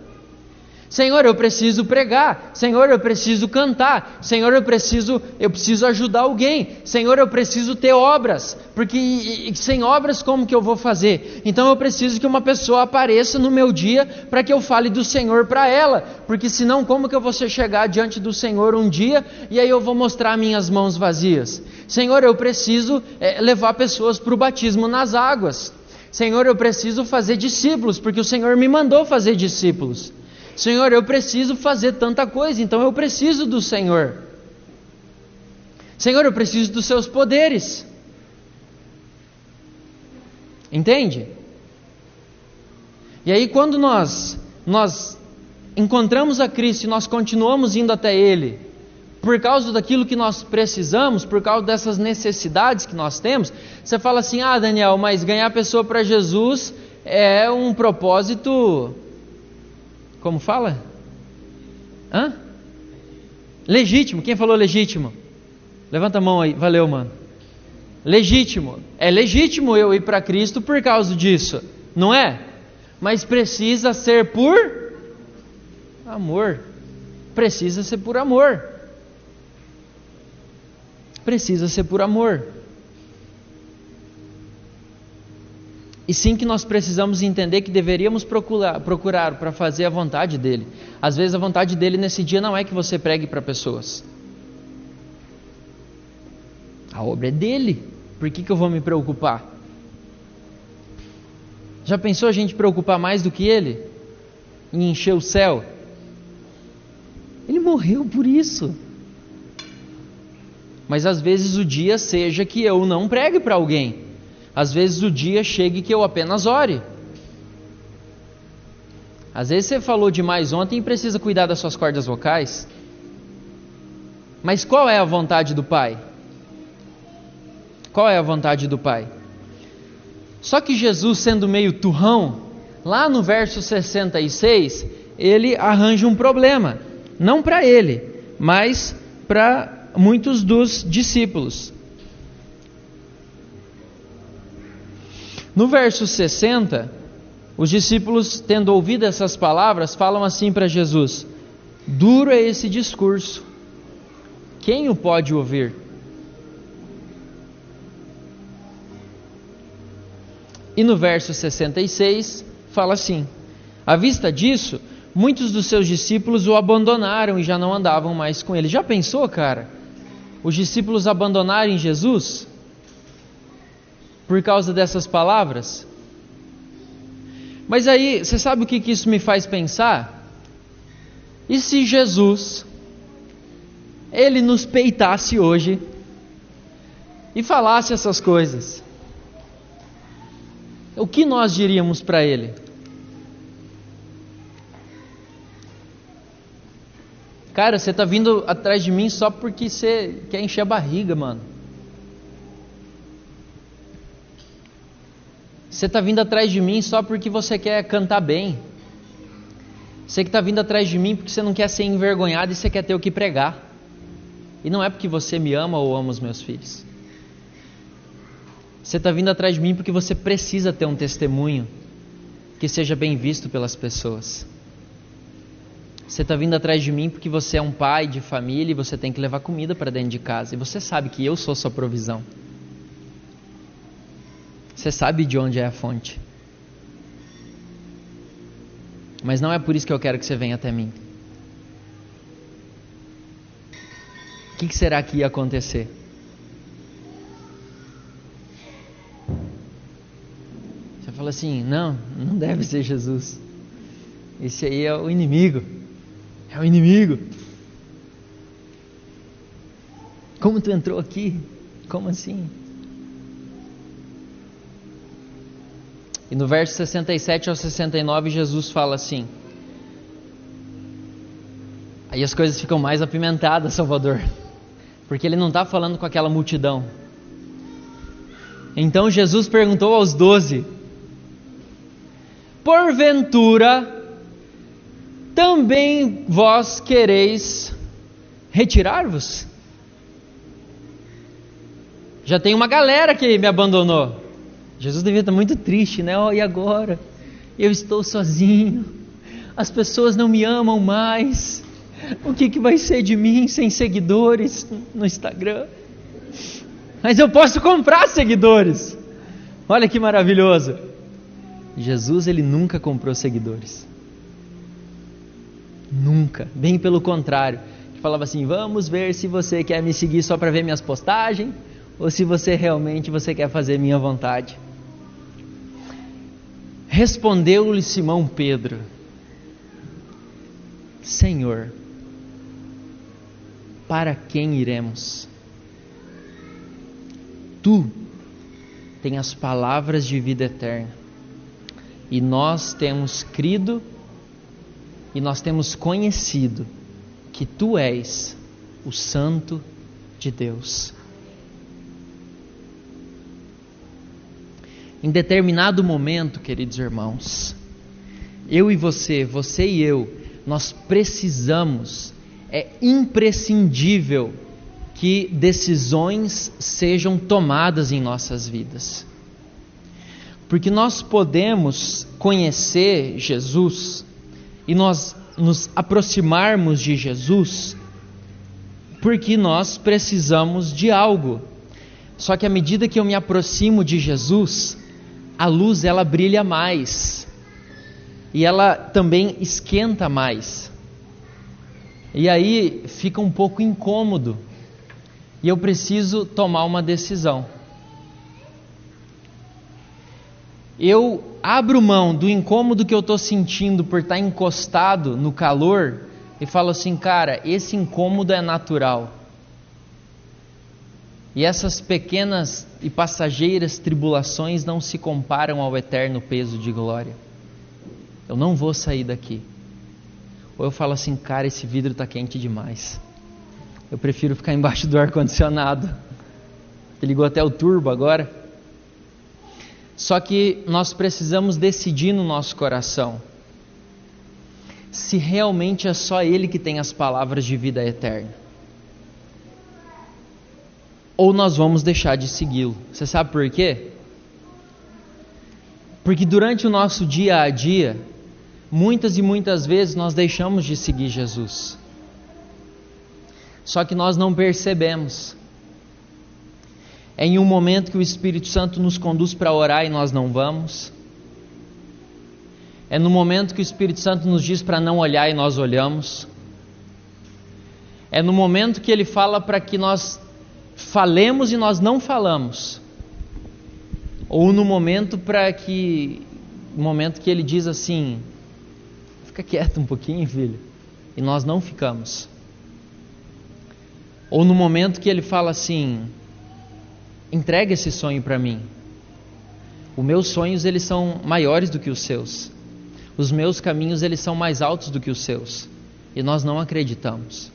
Senhor, eu preciso pregar. Senhor, eu preciso cantar. Senhor, eu preciso ajudar alguém. Senhor, eu preciso ter obras, porque sem obras como que eu vou fazer? Então eu preciso que uma pessoa apareça no meu dia para que eu fale do Senhor para ela, porque senão como que eu vou chegar diante do Senhor um dia e aí eu vou mostrar minhas mãos vazias? Senhor, eu preciso levar pessoas para o batismo nas águas. Senhor, eu preciso fazer discípulos, porque o Senhor me mandou fazer discípulos. Senhor, eu preciso fazer tanta coisa, então eu preciso do Senhor. Senhor, eu preciso dos seus poderes. Entende? E aí quando nós encontramos a Cristo e nós continuamos indo até Ele, por causa daquilo que nós precisamos, por causa dessas necessidades que nós temos, você fala assim, Daniel, mas ganhar a pessoa para Jesus é um propósito... Como fala? Legítimo. Quem falou legítimo? Levanta a mão aí. Valeu, mano. Legítimo. É legítimo eu ir para Cristo por causa disso, não é? Mas precisa ser por amor. Precisa ser por amor. Precisa ser por amor. E sim que nós precisamos entender que deveríamos procurar para fazer a vontade dEle. Às vezes a vontade dEle nesse dia não é que você pregue para pessoas. A obra é dEle. Por que eu vou me preocupar? Já pensou a gente preocupar mais do que Ele? Em encher o céu? Ele morreu por isso. Mas às vezes o dia seja que eu não pregue para alguém. Às vezes o dia chegue que eu apenas ore. Às vezes você falou demais ontem e precisa cuidar das suas cordas vocais. Mas qual é a vontade do Pai? Qual é a vontade do Pai? Só que Jesus, sendo meio turrão, lá no verso 66, ele arranja um problema. Não para ele, mas para muitos dos discípulos. No verso 60, os discípulos, tendo ouvido essas palavras, falam assim para Jesus: duro é esse discurso, quem o pode ouvir? E no verso 66, fala assim: à vista disso, muitos dos seus discípulos o abandonaram e já não andavam mais com ele. Já pensou, cara? Os discípulos abandonarem Jesus? Por causa dessas palavras? Mas aí, você sabe o que isso me faz pensar? E se Jesus, Ele nos peitasse hoje e falasse essas coisas? O que nós diríamos para Ele? Cara, você está vindo atrás de mim só porque você quer encher a barriga, mano. Você está vindo atrás de mim só porque você quer cantar bem. Você que está vindo atrás de mim porque você não quer ser envergonhado e você quer ter o que pregar. E não é porque você me ama ou ama os meus filhos. Você está vindo atrás de mim porque você precisa ter um testemunho que seja bem visto pelas pessoas. Você está vindo atrás de mim porque você é um pai de família e você tem que levar comida para dentro de casa. E você sabe que eu sou sua provisão. Você sabe de onde é a fonte. Mas não é por isso que eu quero que você venha até mim. O que será que ia acontecer? Você fala assim: não deve ser Jesus. Esse aí é o inimigo. É o inimigo. Como tu entrou aqui? Como assim? E no verso 67 ao 69 Jesus fala assim. Aí as coisas ficam mais apimentadas, Salvador, porque ele não está falando com aquela multidão. Então Jesus perguntou aos 12: porventura também vós quereis retirar-vos? Já tem uma galera que me abandonou. Jesus devia estar muito triste, né? E agora? Eu estou sozinho. as pessoas não me amam mais. O que vai ser de mim sem seguidores no Instagram? Mas eu posso comprar seguidores. Olha que maravilhoso. Jesus, ele nunca comprou seguidores. Nunca. Bem pelo contrário. Ele falava assim: vamos ver se você quer me seguir só para ver minhas postagens, ou se você realmente quer fazer minha vontade. Respondeu-lhe Simão Pedro: Senhor, para quem iremos? Tu tens as palavras de vida eterna, e nós temos crido e nós temos conhecido que Tu és o Santo de Deus. Em determinado momento, queridos irmãos, eu e você e eu, nós precisamos, é imprescindível que decisões sejam tomadas em nossas vidas. Porque nós podemos conhecer Jesus e nós nos aproximarmos de Jesus porque nós precisamos de algo. Só que à medida que eu me aproximo de Jesus, a luz ela brilha mais e ela também esquenta mais. E aí fica um pouco incômodo e eu preciso tomar uma decisão. Eu abro mão do incômodo que eu estou sentindo por estar encostado no calor e falo assim: cara, esse incômodo é natural. E essas pequenas e passageiras tribulações não se comparam ao eterno peso de glória. Eu não vou sair daqui. Ou eu falo assim: cara, esse vidro está quente demais. Eu prefiro ficar embaixo do ar-condicionado. Ele ligou até o turbo agora. Só que nós precisamos decidir no nosso coração se realmente é só Ele que tem as palavras de vida eterna, ou nós vamos deixar de segui-lo. Você sabe por quê? Porque durante o nosso dia a dia, muitas e muitas vezes nós deixamos de seguir Jesus, só que nós não percebemos. É em um momento que o Espírito Santo nos conduz para orar e nós não vamos. É no momento que o Espírito Santo nos diz para não olhar e nós olhamos. É no momento que Ele fala para que nós falemos e nós não falamos. Ou no momento que Ele diz assim: fica quieto um pouquinho, filho, e nós não ficamos. Ou no momento que Ele fala assim: entrega esse sonho para mim. Os meus sonhos eles são maiores do que os seus. Os meus caminhos eles são mais altos do que os seus. E nós não acreditamos.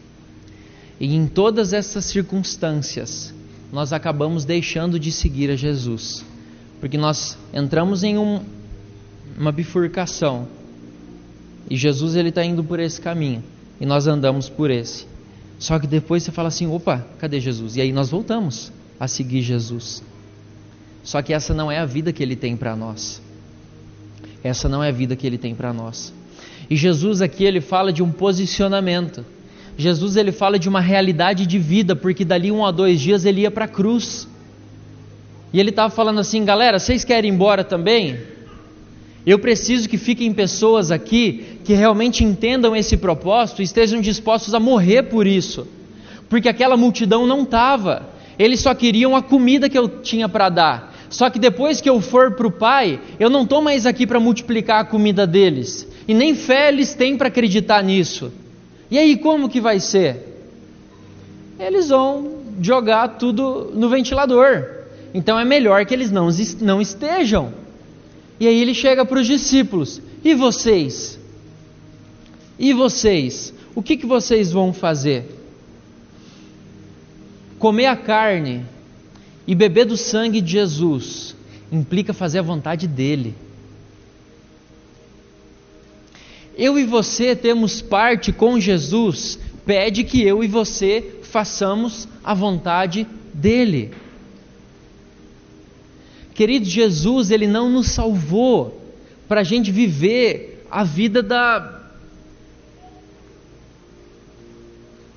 E em todas essas circunstâncias, nós acabamos deixando de seguir a Jesus. Porque nós entramos em uma bifurcação. E Jesus ele está indo por esse caminho. E nós andamos por esse. Só que depois você fala assim: opa, cadê Jesus? E aí nós voltamos a seguir Jesus. Só que essa não é a vida que Ele tem para nós. Essa não é a vida que Ele tem para nós. E Jesus aqui Ele fala de um posicionamento. Jesus Ele fala de uma realidade de vida, porque dali 1 a 2 dias Ele ia para a cruz. E Ele estava falando assim: galera, vocês querem ir embora também? Eu preciso que fiquem pessoas aqui que realmente entendam esse propósito e estejam dispostos a morrer por isso. Porque aquela multidão não estava. Eles só queriam a comida que eu tinha para dar. Só que depois que eu for para o Pai, eu não estou mais aqui para multiplicar a comida deles. E nem fé eles têm para acreditar nisso. E aí como que vai ser? Eles vão jogar tudo no ventilador. Então é melhor que eles não estejam. E aí ele chega para os discípulos: e vocês? E vocês? O que vocês vão fazer? Comer a carne e beber do sangue de Jesus implica fazer a vontade dele. Eu e você temos parte com Jesus, pede que eu e você façamos a vontade dele. Querido, Jesus, Ele não nos salvou para a gente viver a vida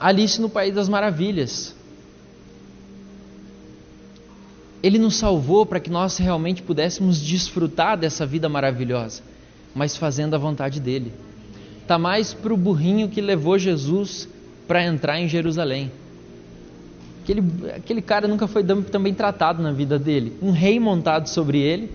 Alice no País das Maravilhas. Ele nos salvou para que nós realmente pudéssemos desfrutar dessa vida maravilhosa, mas fazendo a vontade dele. Está mais para o burrinho que levou Jesus para entrar em Jerusalém. Aquele cara nunca foi tão bem tratado na vida dele. Um rei montado sobre ele,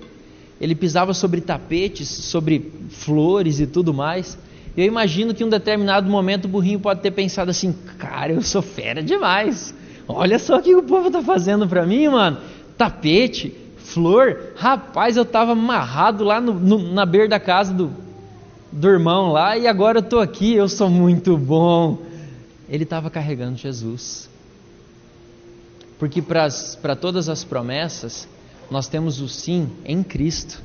ele pisava sobre tapetes, sobre flores e tudo mais. Eu imagino que em um determinado momento o burrinho pode ter pensado assim: cara, eu sou fera demais, olha só o que o povo está fazendo para mim, mano. Tapete, flor, rapaz, eu estava amarrado lá na beira da casa do irmão lá, e agora eu estou aqui, eu sou muito bom. Ele estava carregando Jesus, porque para todas as promessas nós temos o sim em Cristo.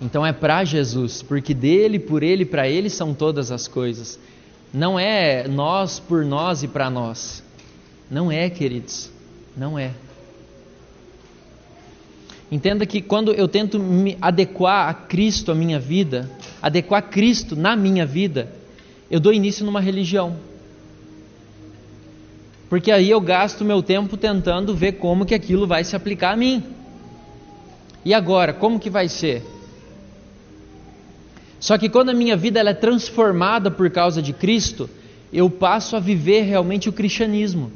Então é para Jesus, porque dele, por ele, para ele são todas as coisas. Não é nós por nós e para nós. Não é, queridos, não é. Entenda que quando eu tento me adequar a Cristo à minha vida, adequar Cristo na minha vida, eu dou início numa religião. Porque aí eu gasto meu tempo tentando ver como que aquilo vai se aplicar a mim. E agora, como que vai ser? Só que quando a minha vida ela é transformada por causa de Cristo, eu passo a viver realmente o cristianismo.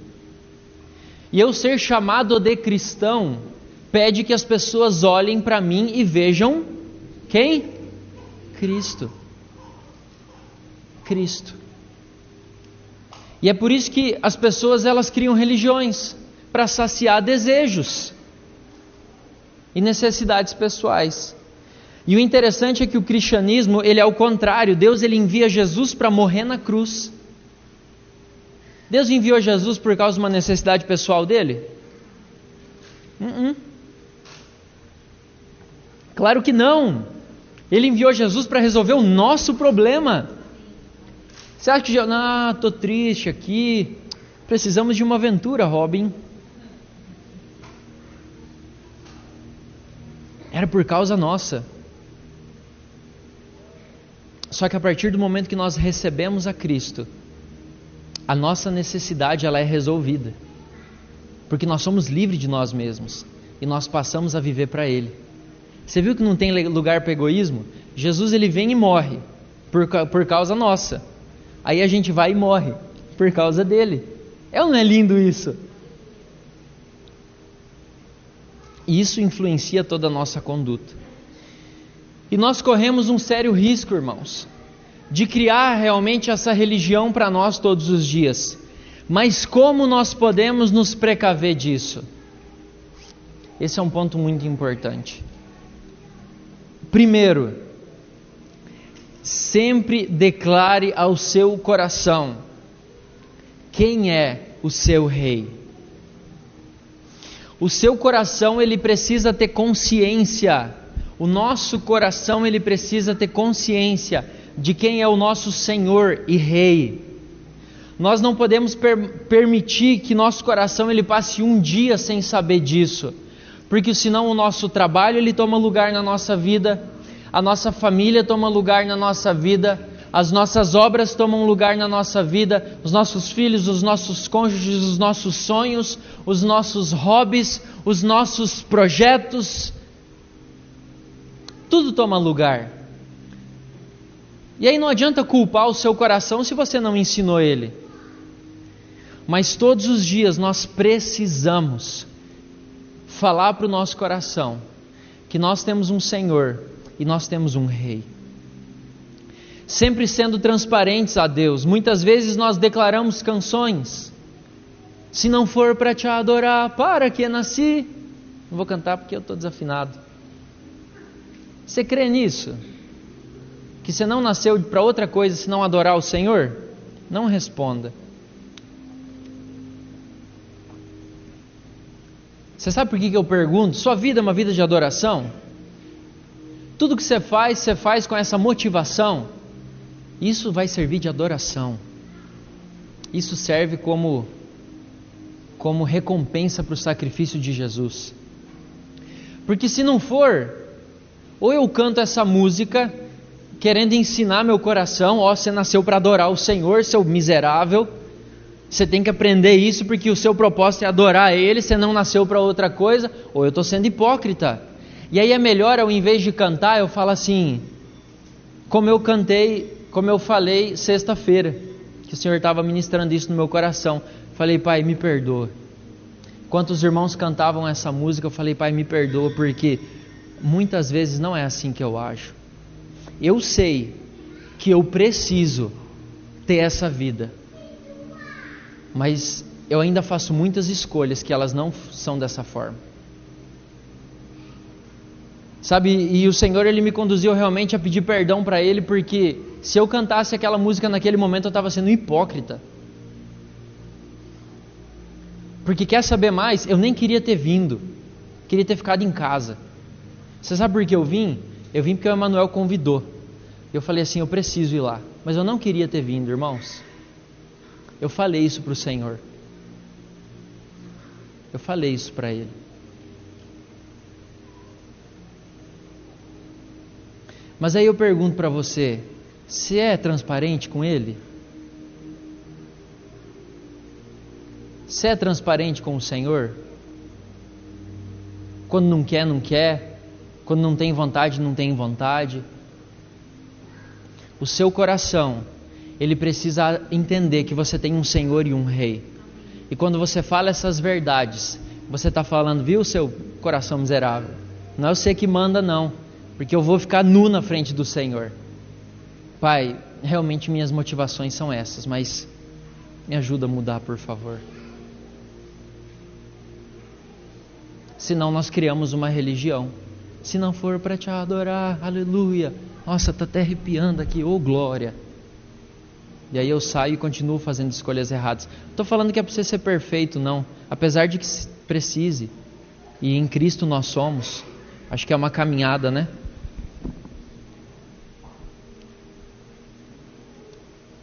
E eu ser chamado de cristão pede que as pessoas olhem para mim e vejam quem? Cristo. Cristo. E é por isso que as pessoas elas criam religiões para saciar desejos e necessidades pessoais. E o interessante é que o cristianismo, ele é o contrário. Deus ele envia Jesus para morrer na cruz. Deus enviou Jesus por causa de uma necessidade pessoal dele? Claro que não. Ele enviou Jesus para resolver o nosso problema. Você acha que estou triste aqui, precisamos de uma aventura, Robin? Era por causa nossa. Só que a partir do momento que nós recebemos a Cristo, a nossa necessidade ela é resolvida. Porque nós somos livres de nós mesmos e nós passamos a viver para Ele. Você viu que não tem lugar para egoísmo? Jesus ele vem e morre por causa nossa. Aí a gente vai e morre por causa dele. É ou não é lindo isso? E isso influencia toda a nossa conduta. E nós corremos um sério risco, irmãos, de criar realmente essa religião para nós todos os dias. Mas como nós podemos nos precaver disso? Esse é um ponto muito importante. Primeiro, sempre declare ao seu coração quem é o seu rei. O seu coração ele precisa ter consciência. O nosso coração ele precisa ter consciência de quem é o nosso Senhor e Rei. Nós não podemos permitir que nosso coração ele passe um dia sem saber disso. Porque senão o nosso trabalho ele toma lugar na nossa vida, a nossa família toma lugar na nossa vida, as nossas obras tomam lugar na nossa vida, os nossos filhos, os nossos cônjuges, os nossos sonhos, os nossos hobbies, os nossos projetos, tudo toma lugar. E aí não adianta culpar o seu coração se você não ensinou ele. Mas todos os dias nós precisamos falar para o nosso coração que nós temos um Senhor e nós temos um Rei. Sempre sendo transparentes a Deus. Muitas vezes nós declaramos canções. Se não for para te adorar, para que nasci. Não vou cantar porque eu estou desafinado. Você crê nisso? Que você não nasceu para outra coisa senão adorar o Senhor? Não responda. Você sabe por que eu pergunto? Sua vida é uma vida de adoração? Tudo que você faz com essa motivação. Isso vai servir de adoração. Isso serve como recompensa para o sacrifício de Jesus. Porque se não for, ou eu canto essa música querendo ensinar meu coração: ó, você nasceu para adorar o Senhor, seu miserável, você tem que aprender isso porque o seu propósito é adorar Ele, você não nasceu para outra coisa. Ou eu estou sendo hipócrita. E aí é melhor, ao invés de cantar, eu falo assim, como eu falei sexta-feira, que o Senhor estava ministrando isso no meu coração. Falei: Pai, me perdoa. Enquanto os irmãos cantavam essa música, eu falei: Pai, me perdoa, porque muitas vezes não é assim que eu ajo. Eu sei que eu preciso ter essa vida, mas eu ainda faço muitas escolhas que elas não são dessa forma. Sabe, e o Senhor, Ele me conduziu realmente a pedir perdão para Ele, porque se eu cantasse aquela música naquele momento, eu estava sendo hipócrita. Porque quer saber mais? Eu nem queria ter vindo, queria ter ficado em casa. Você sabe por que eu vim? Eu vim porque o Emanuel convidou. Eu falei assim: eu preciso ir lá. Mas eu não queria ter vindo, irmãos. Eu falei isso para o Senhor. Eu falei isso para Ele. Mas aí eu pergunto para você: você é transparente com Ele? Você é transparente com o Senhor? Quando não quer, não quer. Quando não tem vontade, não tem vontade. O seu coração, ele precisa entender que você tem um Senhor e um Rei. E quando você fala essas verdades, você está falando: viu, seu coração miserável, não é você que manda não, porque eu vou ficar nu na frente do Senhor. Pai, realmente minhas motivações são essas, mas me ajuda a mudar, por favor. Senão nós criamos uma religião. Se não for para te adorar, aleluia, nossa, está até arrepiando aqui, ô glória. E aí eu saio e continuo fazendo escolhas erradas. Não estou falando que é para você ser perfeito, não. Apesar de que precise. E em Cristo nós somos. Acho que é uma caminhada, né?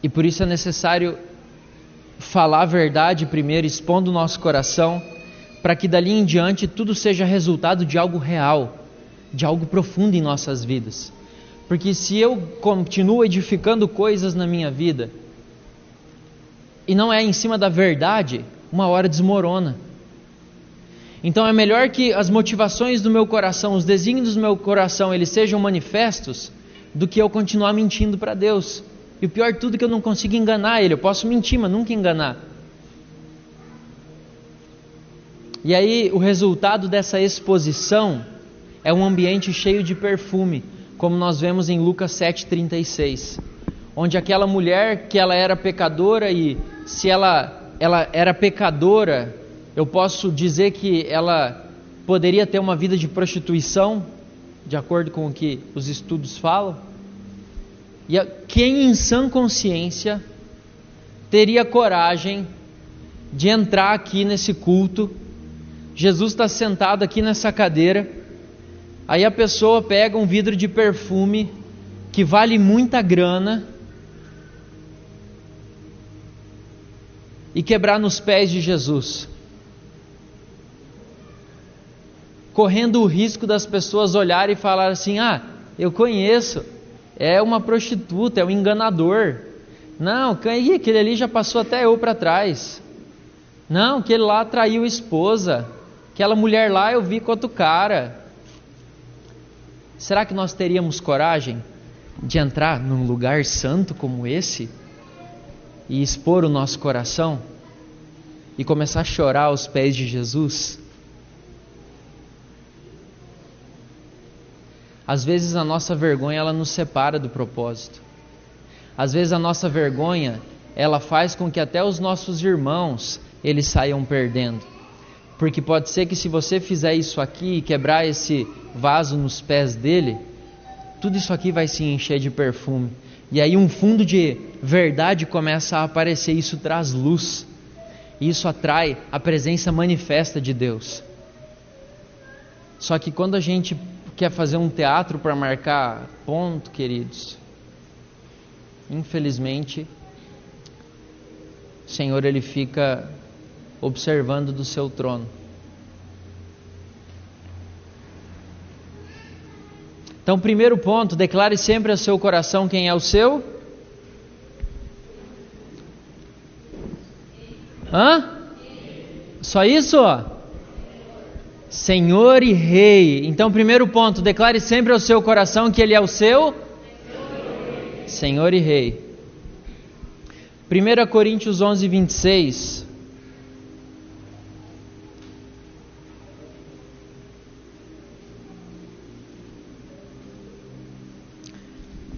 E por isso é necessário falar a verdade primeiro, expondo o nosso coração, para que dali em diante tudo seja resultado de algo real, de algo profundo em nossas vidas. Porque se eu continuo edificando coisas na minha vida e não é em cima da verdade, uma hora desmorona. Então é melhor que as motivações do meu coração, os desígnios do meu coração, eles sejam manifestos, do que eu continuar mentindo para Deus. E o pior de tudo é que eu não consigo enganar Ele. Eu posso mentir, mas nunca enganar. E aí o resultado dessa exposição é um ambiente cheio de perfume, como nós vemos em Lucas 7,36, onde aquela mulher que ela era pecadora, e se ela era pecadora, eu posso dizer que ela poderia ter uma vida de prostituição, de acordo com o que os estudos falam. E quem em sã consciência teria coragem de entrar aqui nesse culto? Jesus está sentado aqui nessa cadeira, aí a pessoa pega um vidro de perfume que vale muita grana e quebrar nos pés de Jesus, correndo o risco das pessoas olharem e falar assim: ah, eu conheço, é uma prostituta, é um enganador. Não, aquele ali já passou até eu para trás. Não, aquele lá traiu a esposa. Aquela mulher lá eu vi com outro cara. Será que nós teríamos coragem de entrar num lugar santo como esse e expor o nosso coração e começar a chorar aos pés de Jesus? Às vezes a nossa vergonha, ela nos separa do propósito. Às vezes a nossa vergonha, ela faz com que até os nossos irmãos, eles saiam perdendo. Porque pode ser que se você fizer isso aqui e quebrar esse vaso nos pés dele, tudo isso aqui vai se encher de perfume. E aí um fundo de verdade começa a aparecer, isso traz luz. E isso atrai a presença manifesta de Deus. Só que quando a gente quer fazer um teatro para marcar ponto, queridos, infelizmente, o Senhor, Ele fica observando do seu trono. Então, primeiro ponto, declare sempre ao seu coração quem é o seu. Só isso? Senhor e Rei. Então, primeiro ponto, declare sempre ao seu coração que Ele é o seu Senhor e Rei. 1 Coríntios 11, 26.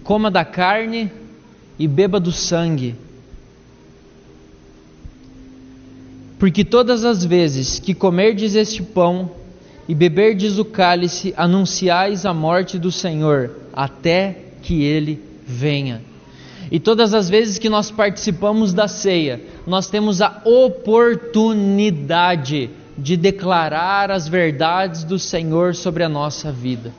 Coma da carne e beba do sangue. Porque todas as vezes que comerdes este pão e beberdes o cálice, anunciais a morte do Senhor, até que Ele venha. E todas as vezes que nós participamos da ceia, nós temos a oportunidade de declarar as verdades do Senhor sobre a nossa vida.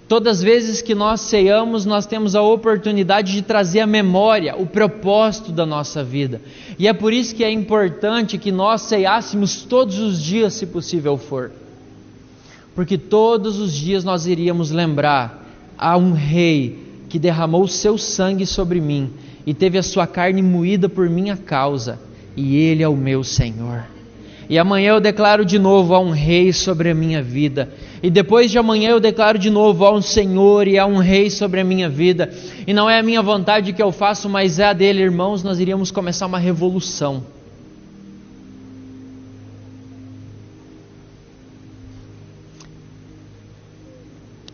Todas as vezes que nós ceamos, nós temos a oportunidade de trazer à memória o propósito da nossa vida. E é por isso que é importante que nós ceiássemos todos os dias, se possível for. Porque todos os dias nós iríamos lembrar a um rei que derramou o seu sangue sobre mim e teve a sua carne moída por minha causa, e Ele é o meu Senhor. E amanhã eu declaro de novo a um rei sobre a minha vida. E depois de amanhã eu declaro de novo a um Senhor e a um rei sobre a minha vida. E não é a minha vontade que eu faço, mas é a dele, irmãos. Nós iríamos começar uma revolução.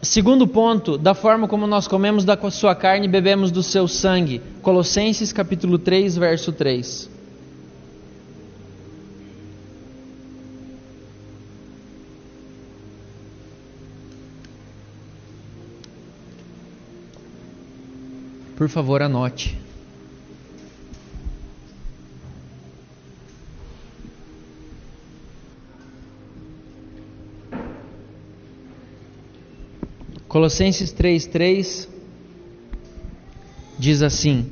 Segundo ponto, da forma como nós comemos da sua carne e bebemos do seu sangue. Colossenses capítulo 3, verso 3. Por favor, anote. Colossenses 3:3 diz assim: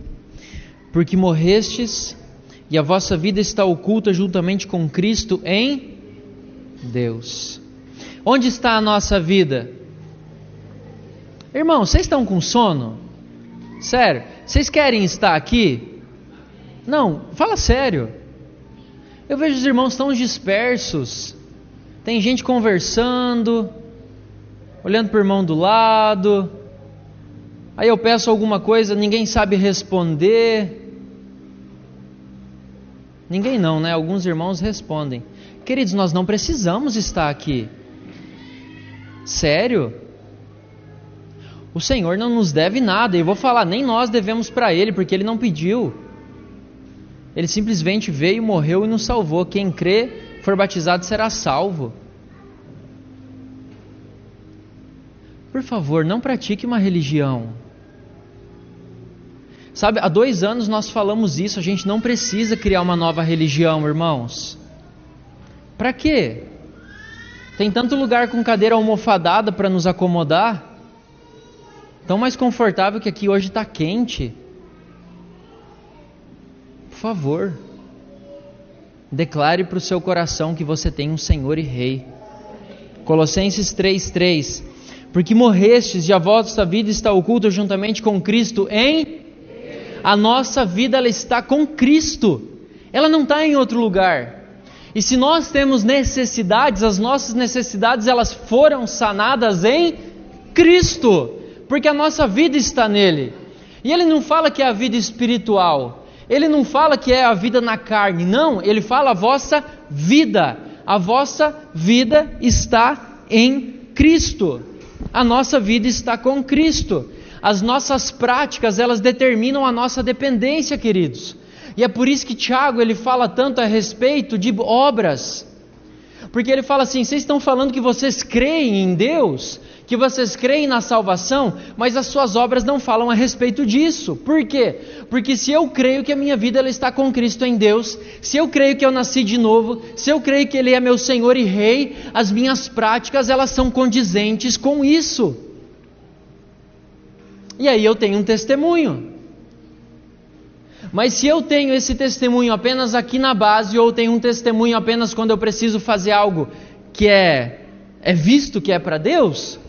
porque morrestes e a vossa vida está oculta juntamente com Cristo em Deus. Onde está a nossa vida? Irmão, vocês estão com sono? Sério, vocês querem estar aqui? Não, fala sério. Eu vejo os irmãos tão dispersos. Tem gente conversando, olhando para o irmão do lado. Aí eu peço alguma coisa, ninguém sabe responder. Ninguém não, né? Alguns irmãos respondem. Queridos, nós não precisamos estar aqui. Sério? O Senhor não nos deve nada. E eu vou falar, nem nós devemos para Ele, porque Ele não pediu. Ele simplesmente veio, morreu e nos salvou. Quem crê, for batizado, será salvo. Por favor, não pratique uma religião. Sabe, há 2 anos nós falamos isso. A gente não precisa criar uma nova religião, irmãos. Para quê? Tem tanto lugar com cadeira almofadada para nos acomodar. Tão mais confortável que aqui hoje está quente. Por favor, declare para o seu coração que você tem um Senhor e Rei. Colossenses 3:3. Porque morrestes e a vossa vida está oculta juntamente com Cristo em... A nossa vida ela está com Cristo. Ela não está em outro lugar. E se nós temos necessidades, as nossas necessidades elas foram sanadas em Cristo. Porque a nossa vida está nele. E ele não fala que é a vida espiritual. Ele não fala que é a vida na carne. Não, ele fala a vossa vida. A vossa vida está em Cristo. A nossa vida está com Cristo. As nossas práticas, elas determinam a nossa dependência, queridos. E é por isso que Tiago, ele fala tanto a respeito de obras. Porque ele fala assim, vocês estão falando que vocês creem em Deus, que vocês creem na salvação, mas as suas obras não falam a respeito disso. Por quê? Porque se eu creio que a minha vida ela está com Cristo em Deus, se eu creio que eu nasci de novo, se eu creio que Ele é meu Senhor e Rei, as minhas práticas elas são condizentes com isso. E aí eu tenho um testemunho. Mas se eu tenho esse testemunho apenas aqui na base, ou tenho um testemunho apenas quando eu preciso fazer algo que é visto que é para Deus,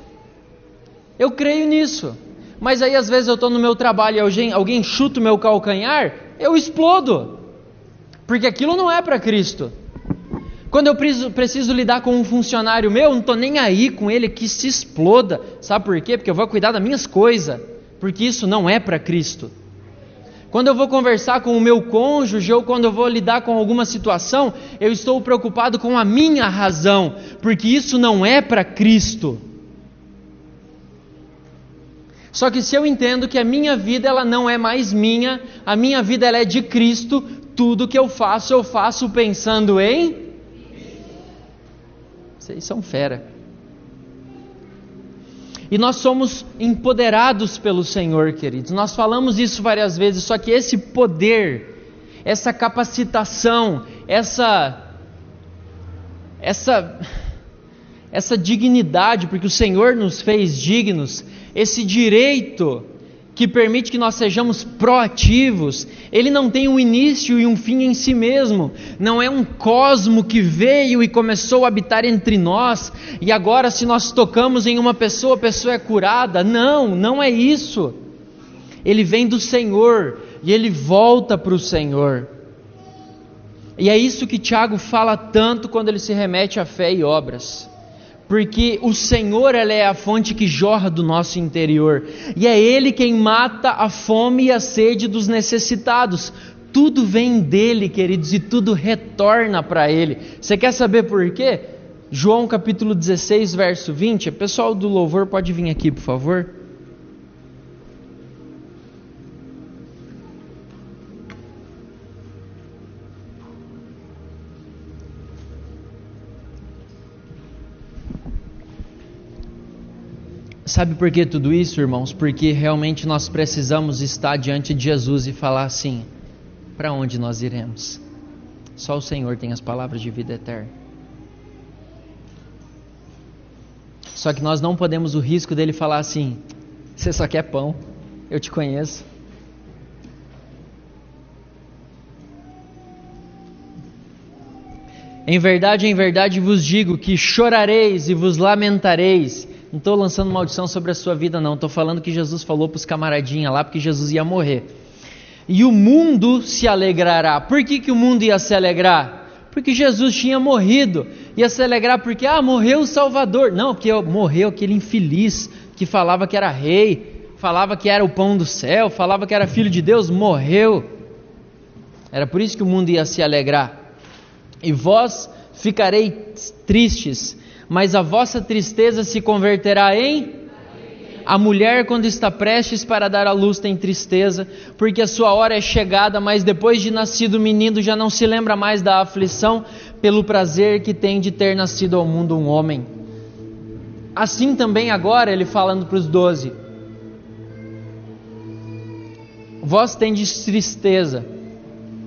Eu creio nisso. Mas aí às vezes eu estou no meu trabalho e alguém chuta o meu calcanhar, eu explodo. Porque aquilo não é para Cristo. Quando eu preciso lidar com um funcionário meu, eu não estou nem aí com ele, que se exploda. Sabe por quê? Porque eu vou cuidar das minhas coisas. Porque isso não é para Cristo. Quando eu vou conversar com o meu cônjuge ou quando eu vou lidar com alguma situação, eu estou preocupado com a minha razão. Porque isso não é para Cristo. Só que se eu entendo que a minha vida ela não é mais minha, a minha vida ela é de Cristo, tudo que eu faço pensando em... Vocês são fera. E nós somos empoderados pelo Senhor, queridos. Nós falamos isso várias vezes, só que esse poder, essa capacitação, essa dignidade, porque o Senhor nos fez dignos, esse direito que permite que nós sejamos proativos, ele não tem um início e um fim em si mesmo, não é um cosmo que veio e começou a habitar entre nós, e agora se nós tocamos em uma pessoa, a pessoa é curada. Não é isso. Ele vem do Senhor e ele volta para o Senhor. E é isso que Tiago fala tanto quando ele se remete à fé e obras. Porque o Senhor, Ele é a fonte que jorra do nosso interior. E é Ele quem mata a fome e a sede dos necessitados. Tudo vem dEle, queridos, e tudo retorna para Ele. Você quer saber por quê? João capítulo 16, verso 20. O pessoal do louvor pode vir aqui, por favor. Sabe por que tudo isso, irmãos? Porque realmente nós precisamos estar diante de Jesus e falar assim: para onde nós iremos? Só o Senhor tem as palavras de vida eterna. Só que nós não podemos o risco dele falar assim: você só quer pão, eu te conheço. Em verdade vos digo que chorareis e vos lamentareis. Não estou lançando maldição sobre a sua vida não, estou falando que Jesus falou para os camaradinhas lá, porque Jesus ia morrer. E o mundo se alegrará. Por que o mundo ia se alegrar? Porque Jesus tinha morrido. Ia se alegrar porque, morreu o Salvador. Não, porque morreu aquele infeliz que falava que era rei, falava que era o pão do céu, falava que era filho de Deus, morreu. Era por isso que o mundo ia se alegrar. E vós ficareis tristes, mas a vossa tristeza se converterá em... A mulher, quando está prestes para dar à luz, tem tristeza, porque a sua hora é chegada, mas depois de nascido o menino já não se lembra mais da aflição, pelo prazer que tem de ter nascido ao mundo um homem. Assim também agora, ele falando para os 12, vós tendes tristeza,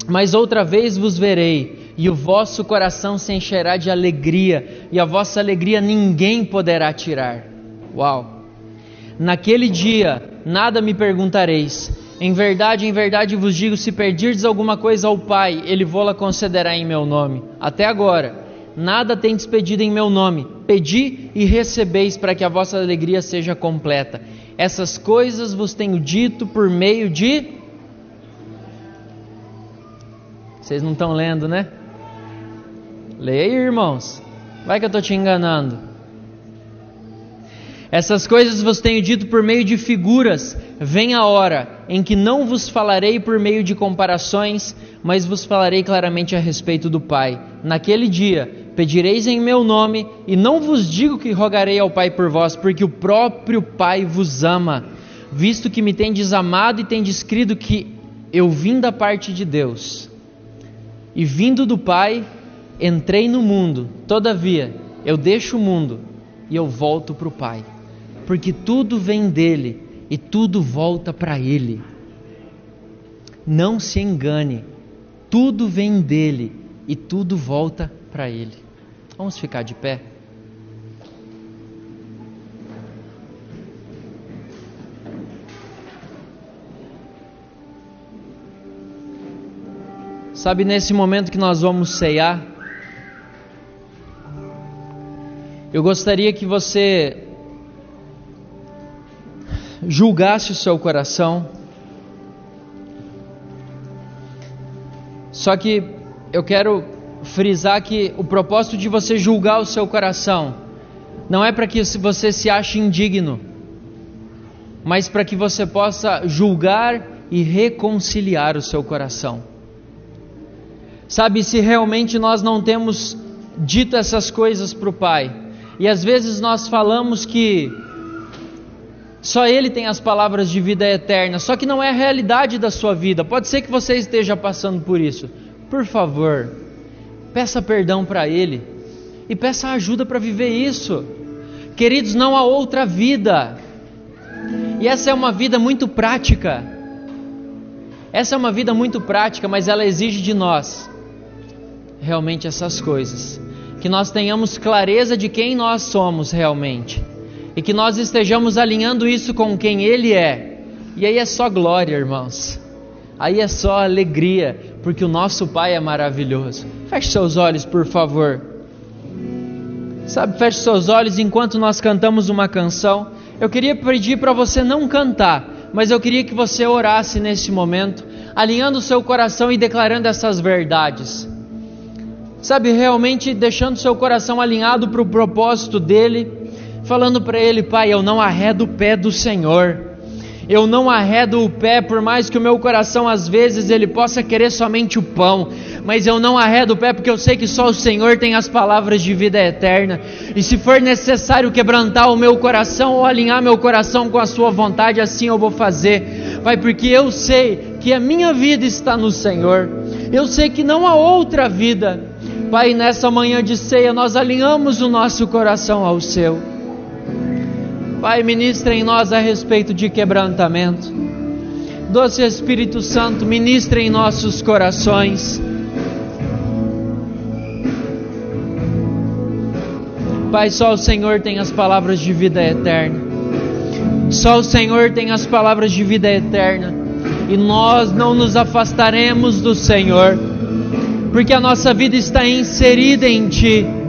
mas outra vez vos verei, e o vosso coração se encherá de alegria, e a vossa alegria ninguém poderá tirar. Uau! Naquele dia nada me perguntareis. Em verdade vos digo, se pedirdes alguma coisa ao Pai, Ele vô-la concederá em meu nome. Até agora, nada tendes pedido em meu nome. Pedi e recebeis, para que a vossa alegria seja completa. Essas coisas vos tenho dito por meio de... Vocês não estão lendo, né? Leia aí, irmãos. Vai que eu estou te enganando. Essas coisas vos tenho dito por meio de figuras. Vem a hora em que não vos falarei por meio de comparações, mas vos falarei claramente a respeito do Pai. Naquele dia pedireis em meu nome, e não vos digo que rogarei ao Pai por vós, porque o próprio Pai vos ama, visto que me tendes amado e tendes crido que eu vim da parte de Deus. E vindo do Pai, entrei no mundo. Todavia, eu deixo o mundo e eu volto para o Pai, porque tudo vem dele e tudo volta para ele. Não se engane, tudo vem dele e tudo volta para ele. Vamos ficar de pé? Sabe, nesse momento que nós vamos ceiar, eu gostaria que você julgasse o seu coração. Só que eu quero frisar que o propósito de você julgar o seu coração não é para que você se ache indigno, mas para que você possa julgar e reconciliar o seu coração. Sabe, se realmente nós não temos dito essas coisas para o Pai, e às vezes nós falamos que só Ele tem as palavras de vida eterna, só que não é a realidade da sua vida. Pode ser que você esteja passando por isso. Por favor, peça perdão para Ele e peça ajuda para viver isso. Queridos, não há outra vida. E essa é uma vida muito prática. Essa é uma vida muito prática, mas ela exige de nós realmente essas coisas. Que nós tenhamos clareza de quem nós somos realmente. E que nós estejamos alinhando isso com quem Ele é. E aí é só glória, irmãos. Aí é só alegria, porque o nosso Pai é maravilhoso. Feche seus olhos, por favor. Sabe, feche seus olhos enquanto nós cantamos uma canção. Eu queria pedir para você não cantar, mas eu queria que você orasse nesse momento, alinhando o seu coração e declarando essas verdades. Sabe, realmente deixando seu coração alinhado para o propósito dEle, falando para Ele: Pai, eu não arredo o pé do Senhor. Eu não arredo o pé, por mais que o meu coração às vezes ele possa querer somente o pão, mas eu não arredo o pé porque eu sei que só o Senhor tem as palavras de vida eterna. E se for necessário quebrantar o meu coração ou alinhar meu coração com a sua vontade, assim eu vou fazer, Pai, porque eu sei que a minha vida está no Senhor. Eu sei que não há outra vida. Pai, nessa manhã de ceia nós alinhamos o nosso coração ao Seu. Pai, ministra em nós a respeito de quebrantamento. Doce Espírito Santo, ministra em nossos corações. Pai, só o Senhor tem as palavras de vida eterna. Só o Senhor tem as palavras de vida eterna. E nós não nos afastaremos do Senhor, porque a nossa vida está inserida em Ti.